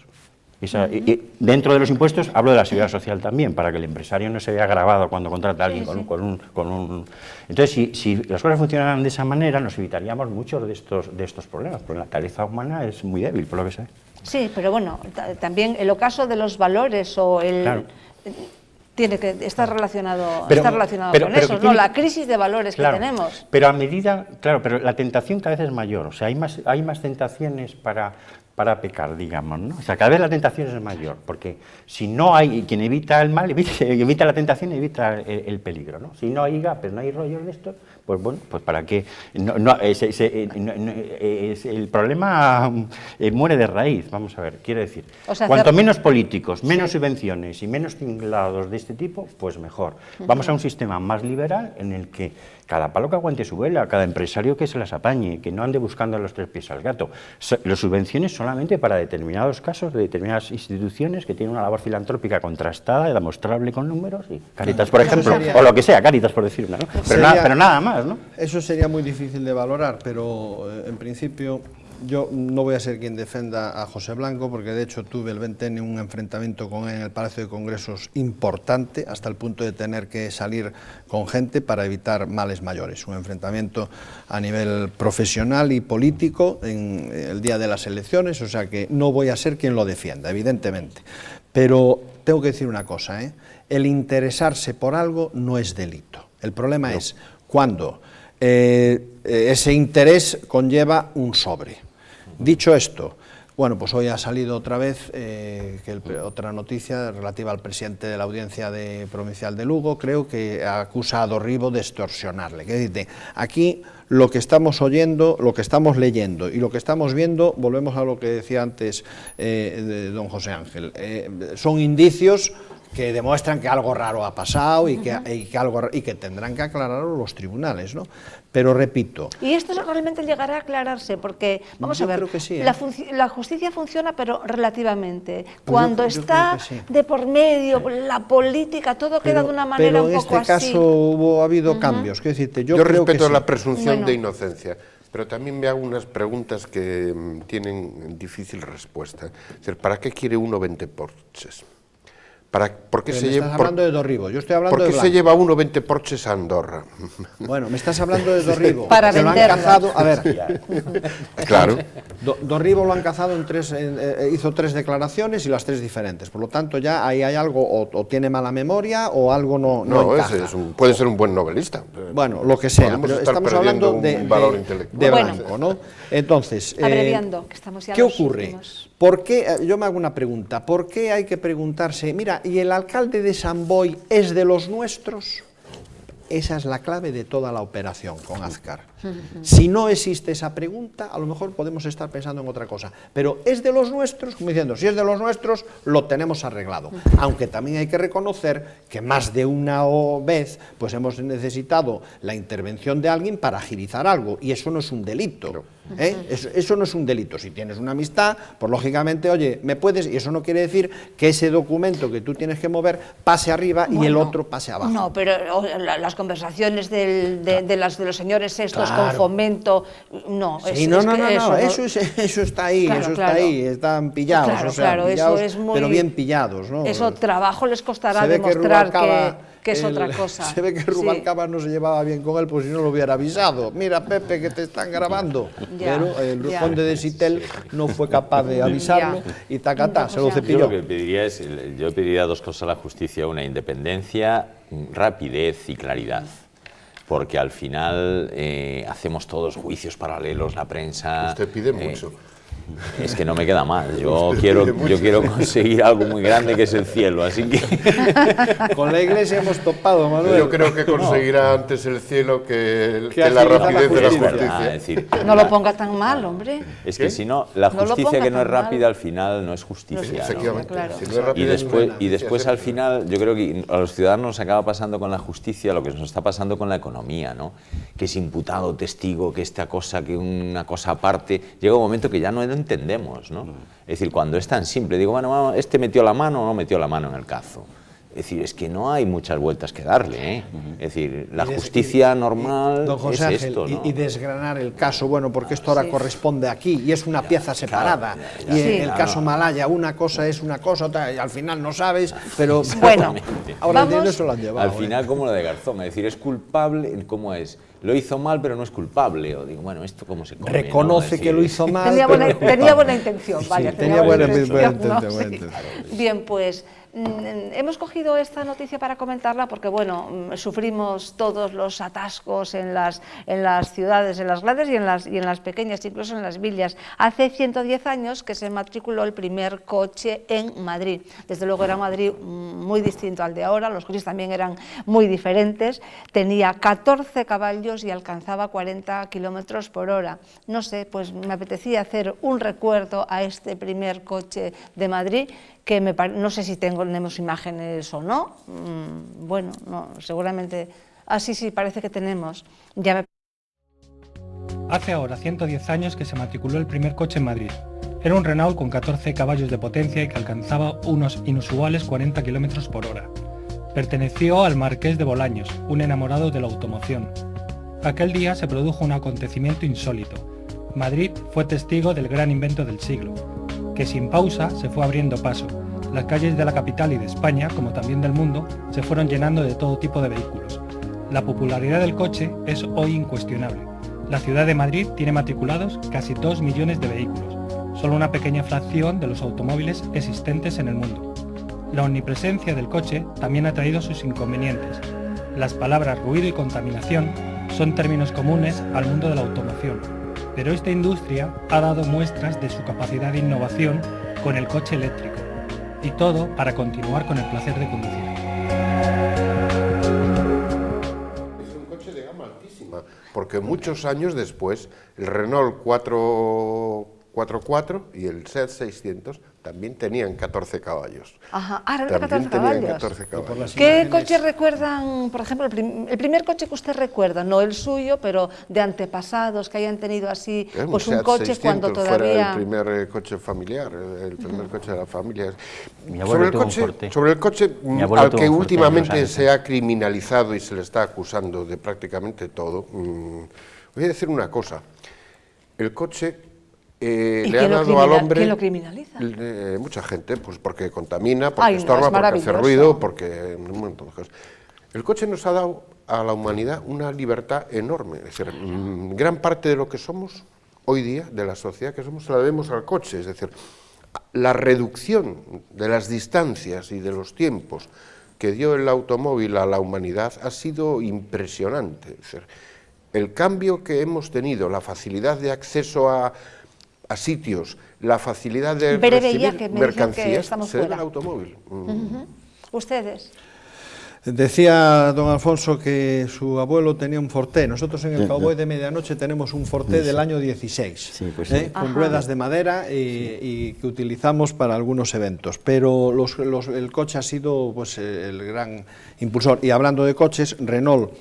Speaker 5: Y dentro de los impuestos hablo de la seguridad social también, para que el empresario no se vea agravado cuando contrata a alguien con un... Entonces, si las cosas funcionaran de esa manera, nos evitaríamos muchos de estos problemas, porque la tarifa humana es muy débil, por lo que sé.
Speaker 1: Sí, pero bueno, también el ocaso de los valores o el... Claro. Tiene que estar relacionado, con eso, ¿no? La crisis de valores que tenemos.
Speaker 5: Pero a medida, claro, pero la tentación cada vez es mayor, o sea, hay más tentaciones para pecar, digamos, ¿no? O sea, cada vez la tentación es mayor, porque si no hay quien evita el mal, evita la tentación, evita el peligro, ¿no? Si no hay gapes, no hay rollos de estos, pues bueno, pues para qué. El problema muere de raíz, vamos a ver, quiero decir, o sea, cuanto menos políticos, menos subvenciones y menos tinglados de este tipo, pues mejor. Vamos a un sistema más liberal en el que cada palo que aguante su vela, cada empresario que se las apañe, que no ande buscando los tres pies al gato. Las subvenciones solamente para determinados casos, de determinadas instituciones que tienen una labor filantrópica contrastada y demostrable con números, y Cáritas, por ejemplo, o lo que sea, Cáritas por decir una, ¿no? Pero nada más, ¿no?
Speaker 4: Eso sería muy difícil de valorar, pero en principio yo no voy a ser quien defenda a José Blanco, porque de hecho tuve el 20N un enfrentamiento con él en el Palacio de Congresos importante, hasta el punto de tener que salir con gente para evitar males mayores. Un enfrentamiento a nivel profesional y político en el día de las elecciones, o sea que no voy a ser quien lo defienda, evidentemente. Pero tengo que decir una cosa, el interesarse por algo no es delito. El problema es cuando ese interés conlleva un sobre. Dicho esto, bueno, pues hoy ha salido otra vez otra noticia relativa al presidente de la Audiencia Provincial de Lugo, creo que acusa a Dorribo de extorsionarle. Que dice, aquí lo que estamos oyendo, lo que estamos leyendo y lo que estamos viendo, volvemos a lo que decía antes don José Ángel, son indicios que demuestran que algo raro ha pasado y que tendrán que aclararlo los tribunales, ¿no? Pero repito...
Speaker 1: Y esto realmente llegará a aclararse, porque, vamos a ver,
Speaker 4: creo que sí,
Speaker 1: la justicia funciona, pero relativamente. Cuando está de por medio la política, todo queda de una manera un poco así.
Speaker 4: Pero en este caso ha habido cambios. Quiero decirte, yo creo
Speaker 3: respeto
Speaker 4: que
Speaker 3: la presunción de inocencia, pero también me hago unas preguntas que tienen difícil respuesta. Es decir, ¿para qué quiere uno 20 Porsches? ¿Por qué
Speaker 4: me estás hablando de Dorribo, yo estoy hablando de
Speaker 3: ¿Por qué
Speaker 4: Blanco?
Speaker 3: se lleva uno 20 Porches a Andorra?
Speaker 4: Bueno, me estás hablando de Dorribo.
Speaker 1: Para
Speaker 4: que lo han
Speaker 1: venderlo.
Speaker 4: cazado, a ver.
Speaker 3: Claro.
Speaker 4: Dorribo lo han cazado hizo 3 declaraciones y las 3 diferentes. Por lo tanto, ya ahí hay algo, o tiene mala memoria o algo no encaja.
Speaker 3: Puede ser un buen novelista.
Speaker 4: Bueno, lo que sea,
Speaker 3: Podemos
Speaker 4: pero
Speaker 3: estar
Speaker 4: estamos
Speaker 3: perdiendo
Speaker 4: hablando
Speaker 3: un valor intelectual.
Speaker 4: de Blanco, ¿no? Entonces,
Speaker 1: abreviando, que estamos ya
Speaker 4: ¿qué
Speaker 1: los
Speaker 4: ocurre?
Speaker 1: últimos.
Speaker 4: ¿Por qué? Yo me hago una pregunta. ¿Por qué hay que preguntarse, mira, ¿y el alcalde de San Boi es de los nuestros? Esa es la clave de toda la operación con Azcar. Si no existe esa pregunta, a lo mejor podemos estar pensando en otra cosa. Pero es de los nuestros, como diciendo, si es de los nuestros, lo tenemos arreglado. Aunque también hay que reconocer que más de una vez pues hemos necesitado la intervención de alguien para agilizar algo, y eso no es un delito. Eso no es un delito. Si tienes una amistad, pues lógicamente, oye, me puedes, y eso no quiere decir que ese documento que tú tienes que mover pase arriba y el otro pase abajo.
Speaker 1: No, pero las conversaciones de los señores estos
Speaker 4: Claro.
Speaker 1: con Fomento, no.
Speaker 4: Sí, eso está ahí,
Speaker 1: Claro,
Speaker 4: eso está
Speaker 1: claro.
Speaker 4: ahí, están pillados,
Speaker 1: Claro,
Speaker 4: o sea,
Speaker 1: claro,
Speaker 4: pillados,
Speaker 1: eso es muy,
Speaker 4: pero bien pillados, ¿no?
Speaker 1: Eso trabajo les costará
Speaker 4: Se ve que
Speaker 1: demostrar
Speaker 4: Rubalcaba,
Speaker 1: que es otra cosa.
Speaker 4: Se ve que Rubalcaba no se llevaba bien con él, pues si no lo hubiera avisado. Mira, Pepe, que te están grabando.
Speaker 1: Ya,
Speaker 4: Pero el
Speaker 1: ya.
Speaker 4: conde de Sitel no fue capaz de avisarlo y tacatá, se lo cepilló.
Speaker 2: Yo lo que pediría es, yo pediría 2 cosas a la justicia: una, independencia, rapidez y claridad. Porque al final hacemos todos juicios paralelos, la prensa...
Speaker 3: Usted pide mucho.
Speaker 2: Es que no me queda mal, yo quiero conseguir algo muy grande que es el cielo, así que...
Speaker 4: Con la iglesia hemos topado, Manuel.
Speaker 3: Yo creo que conseguirá antes el cielo que
Speaker 4: Que
Speaker 3: la
Speaker 4: agilizar
Speaker 3: rapidez de la
Speaker 4: justicia.
Speaker 3: justicia.
Speaker 2: Es decir,
Speaker 1: No lo ponga tan mal, hombre.
Speaker 2: es que si no, la
Speaker 1: No lo
Speaker 2: justicia
Speaker 1: ponga
Speaker 2: que no es
Speaker 1: tan mal.
Speaker 2: rápida al final no es justicia. ¿no?
Speaker 3: Efectivamente.
Speaker 1: Claro.
Speaker 3: Si no es rápida,
Speaker 2: Y después al final, yo creo que a los ciudadanos nos acaba pasando con la justicia lo que nos está pasando con la economía, ¿no? Que es imputado, testigo, que esta cosa, que una cosa aparte, llega un momento que ya no lo entendemos, ¿no? Es decir, cuando es tan simple, digo, bueno, este metió la mano o no metió la mano en el cazo. Es decir, es que no hay muchas vueltas que darle, ¿eh? Es decir, la justicia normal
Speaker 4: Don José
Speaker 2: es
Speaker 4: Ángel,
Speaker 2: esto, ¿no?
Speaker 4: y desgranar el caso, bueno, porque esto ahora corresponde aquí y es una pieza separada. Y en el caso Malaya, una cosa es una cosa, otra, y al final no sabes, pero
Speaker 1: Bueno,
Speaker 4: ahora
Speaker 1: vamos.
Speaker 4: eso lo han llevado.
Speaker 2: Al final, como lo de Garzón, es decir, es culpable, ¿cómo es? Lo hizo mal, pero no es culpable. O digo, bueno, ¿esto cómo se come?
Speaker 4: Reconoce
Speaker 2: ¿no?
Speaker 4: que lo hizo mal.
Speaker 1: Tenía
Speaker 4: pero
Speaker 1: buena intención, vaya.
Speaker 4: Sí, tenía buena intención,
Speaker 1: ¿no?
Speaker 4: buena
Speaker 1: Sí.
Speaker 4: intención.
Speaker 1: Bien, pues hemos cogido esta noticia para comentarla porque, bueno, sufrimos todos los atascos en las ciudades, en las grandes y en las pequeñas, incluso en las villas. Hace 110 años que se matriculó el primer coche en Madrid. Desde luego era Madrid muy distinto al de ahora, los coches también eran muy diferentes. Tenía 14 caballos y alcanzaba 40 kilómetros por hora. No sé, pues me apetecía hacer un recuerdo a este primer coche de Madrid, que no sé si tenemos imágenes o no. Bueno, no, seguramente... sí, parece que tenemos.
Speaker 15: Hace ahora 110 años que se matriculó el primer coche en Madrid. Era un Renault con 14 caballos de potencia y que alcanzaba unos inusuales 40 km por hora. Perteneció al marqués de Bolaños, un enamorado de la automoción. Aquel día se produjo un acontecimiento insólito. Madrid fue testigo del gran invento del siglo, que sin pausa se fue abriendo paso. Las calles de la capital y de España, como también del mundo, se fueron llenando de todo tipo de vehículos. La popularidad del coche es hoy incuestionable. La ciudad de Madrid tiene matriculados casi 2 millones de vehículos, solo una pequeña fracción de los automóviles existentes en el mundo. La omnipresencia del coche también ha traído sus inconvenientes. Las palabras ruido y contaminación son términos comunes al mundo de la automoción, pero esta industria ha dado muestras de su capacidad de innovación con el coche eléctrico, y todo para continuar con el placer de conducir.
Speaker 3: Es un coche de gama altísima, porque muchos años después el Renault 4x4 y el Seat 600 también tenían 14 caballos.
Speaker 1: Ajá, eran de
Speaker 3: También
Speaker 1: 14
Speaker 3: tenían
Speaker 1: caballos.
Speaker 3: 14 caballos.
Speaker 1: ¿Qué coches recuerdan, por ejemplo, el primer coche que usted recuerda, no el suyo, pero de antepasados que hayan tenido así, pues un
Speaker 3: Seat
Speaker 1: coche
Speaker 3: 600
Speaker 1: cuando todavía...
Speaker 3: fuera el primer coche familiar, el primer coche de la familia.
Speaker 5: Mi abuelo tuvo un Forte.
Speaker 3: Sobre el coche al que últimamente se ha criminalizado y se le está acusando de prácticamente todo, voy a decir una cosa. El coche le ha dado al hombre...
Speaker 1: ¿Quién lo criminaliza?
Speaker 3: Mucha gente, pues porque contamina, porque estorba, porque hace ruido, porque... un montón de cosas. El coche nos ha dado a la humanidad una libertad enorme. Es decir, gran parte de lo que somos hoy día, de la sociedad que somos, la debemos al coche. Es decir, la reducción de las distancias y de los tiempos que dio el automóvil a la humanidad ha sido impresionante. Es decir, el cambio que hemos tenido, la facilidad de acceso a sitios, la facilidad de recibir mercancías, se debe al automóvil.
Speaker 1: ¿Ustedes?
Speaker 4: Decía don Alfonso que su abuelo tenía un Forte. Nosotros en el Cowboy de Medianoche tenemos un Forte del año 16,
Speaker 5: sí, pues sí.
Speaker 4: Con ruedas de madera y que utilizamos para algunos eventos. Pero el coche ha sido pues, el gran impulsor. Y hablando de coches, Renault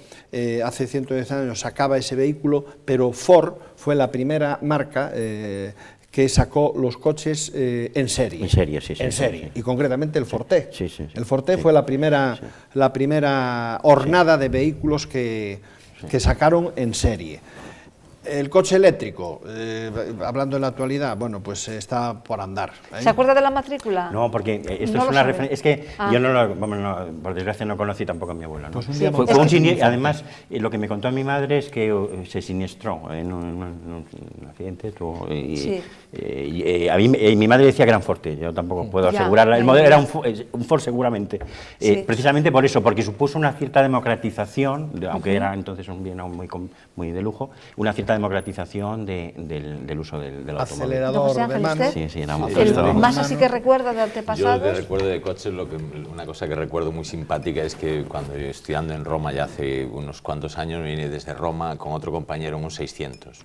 Speaker 4: hace 110 años sacaba ese vehículo, pero Ford fue la primera marca que sacó los coches en serie.
Speaker 5: En serie, sí.
Speaker 4: En serie, y concretamente el Forte.
Speaker 5: Sí.
Speaker 4: El Forte fue la primera hornada de vehículos que sacaron en serie. El coche eléctrico, hablando en la actualidad, bueno, pues está por andar.
Speaker 1: ¿Se acuerda de la matrícula?
Speaker 5: No, porque esto es una referencia. Es que yo por desgracia no conocí tampoco a mi abuela, ¿no?
Speaker 4: Pues un día
Speaker 5: fue un siniestro. Además, lo que me contó a mi madre es que se siniestró en un accidente. Mi madre decía que era un Forte, yo tampoco puedo asegurarla. El modelo era un Ford seguramente. Precisamente por eso, porque supuso una cierta democratización, aunque era entonces un bien muy de lujo, una cierta democratización del uso del automóvil.
Speaker 4: Acelerador de mano.
Speaker 5: Sí, era muy
Speaker 1: ¿Más así que recuerda de antepasados?
Speaker 2: Yo de recuerdo de coches, una cosa que recuerdo muy simpática es que cuando yo estudiando en Roma ya hace unos cuantos años, me vine desde Roma con otro compañero en un 600.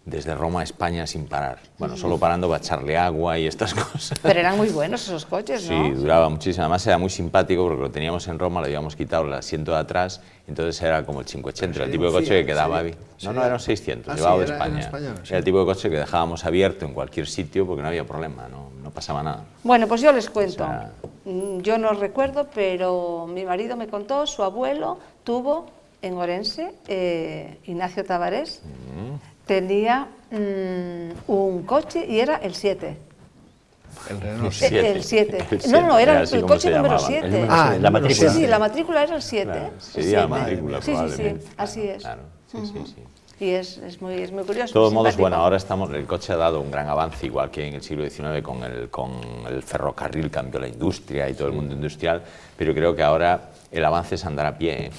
Speaker 2: Desde Roma a España sin parar. Bueno, solo parando para echarle agua y estas cosas.
Speaker 1: Pero eran muy buenos esos coches, ¿no?
Speaker 2: Sí, duraba muchísimo. Además era muy simpático porque lo teníamos en Roma, le habíamos quitado el asiento de atrás, entonces era como el 580, el tipo de coche que quedaba ahí. No, era un 600, llevado de España. Era el tipo de coche que dejábamos abierto en cualquier sitio porque no había problema, no pasaba nada.
Speaker 1: Bueno, pues yo les cuento. Yo no recuerdo, pero mi marido me contó, su abuelo tuvo en Orense, Ignacio Tavares, tenía un coche y era el 7.
Speaker 4: El Renault
Speaker 1: 7. El 7. No, era el coche número 7.
Speaker 5: La matrícula.
Speaker 1: Sí, la matrícula era el 7.
Speaker 2: Claro, sería la matrícula, probablemente.
Speaker 1: Sí, así es.
Speaker 2: Claro, sí.
Speaker 1: Y es muy curioso.
Speaker 2: De todos modos, bueno, ahora el coche ha dado un gran avance, igual que en el siglo XIX con el ferrocarril cambió la industria y todo el mundo industrial, pero creo que ahora el avance es andar a pie.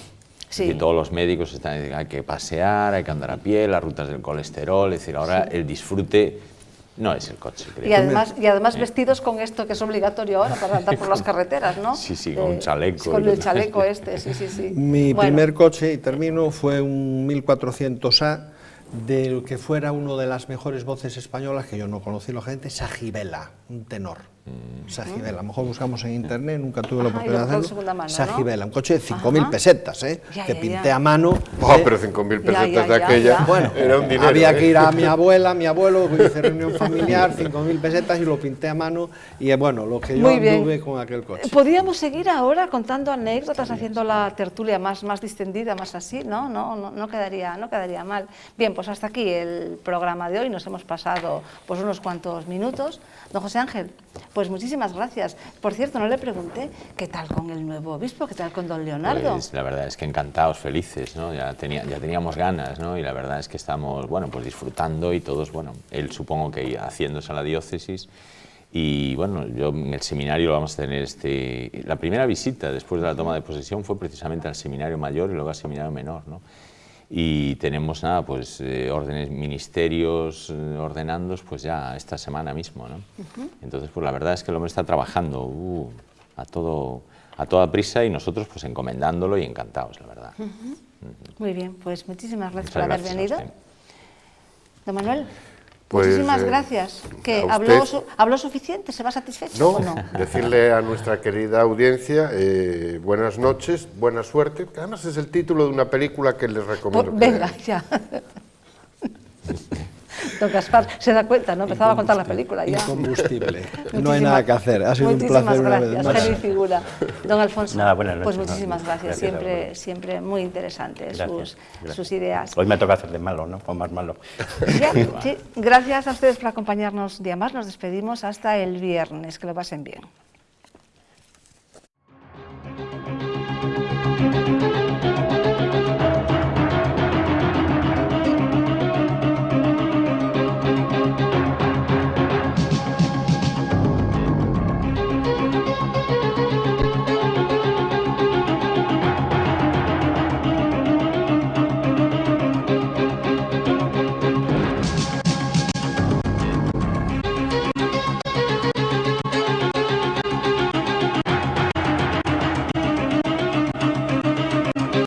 Speaker 2: Sí. Y todos los médicos están diciendo hay que pasear, hay que andar a pie, las rutas del colesterol, es decir, ahora el disfrute no es el coche, creo.
Speaker 1: Y además vestidos con esto que es obligatorio ahora para andar por las carreteras, ¿no?
Speaker 2: Sí, con un chaleco.
Speaker 1: Con el chaleco sí.
Speaker 4: Mi primer coche, y termino, fue un 1400A, del que fuera uno de las mejores voces españolas, que yo no conocí, lógicamente, Sajibela, un tenor. Sajibela, a lo mejor buscamos en internet, nunca tuve la oportunidad de hacerlo. Sajibela, un coche de 5.000 pesetas, que pinté a mano.
Speaker 3: Pero 5.000 pesetas de aquella,
Speaker 4: bueno,
Speaker 3: era un dinero.
Speaker 4: Había que ir a mi abuela, mi abuelo, hice reunión familiar, 5.000 pesetas y lo pinté a mano, y bueno, lo que yo anduve con aquel coche.
Speaker 1: Podríamos seguir ahora contando anécdotas, haciendo la tertulia más distendida, más así, ¿no? No quedaría mal. Bien, pues hasta aquí el programa de hoy, nos hemos pasado pues unos cuantos minutos. Don José Ángel, pues muchísimas gracias. Por cierto, no le pregunté qué tal con el nuevo obispo, qué tal con don Leonardo.
Speaker 2: Pues la verdad es que encantados, felices, ¿no? Ya teníamos ganas, ¿no? Y la verdad es que estamos, bueno, pues disfrutando y todos, bueno, él supongo que haciéndose a la diócesis. Y bueno, yo en el seminario lo vamos a tener la primera visita después de la toma de posesión fue precisamente al seminario mayor y luego al seminario menor, ¿no? Y tenemos pues órdenes, ministerios ordenandos pues ya esta semana mismo, ¿no? Entonces pues la verdad es que el hombre está trabajando a toda prisa y nosotros pues encomendándolo y encantados, la verdad.
Speaker 1: Muy bien, pues muchísimas gracias por haber venido. Don Manuel,
Speaker 3: pues,
Speaker 1: muchísimas gracias. ¿Que habló suficiente? ¿Se va satisfecho o no?
Speaker 3: Decirle a nuestra querida audiencia buenas noches, buena suerte, que además es el título de una película que les recomiendo.
Speaker 1: Venga, ya. Don Gaspar se da cuenta, ¿no? Empezaba a contar la película ya.
Speaker 4: Incombustible. No hay nada que hacer. Ha sido un placer una vez más.
Speaker 1: Genial figura. Don Alfonso,
Speaker 5: nada, buenas noches,
Speaker 1: pues muchísimas gracias. Siempre muy interesantes sus ideas.
Speaker 5: Hoy me toca hacer de malo, ¿no? O más malo.
Speaker 1: Sí, gracias a ustedes por acompañarnos un día más. Nos despedimos hasta el viernes. Que lo pasen bien.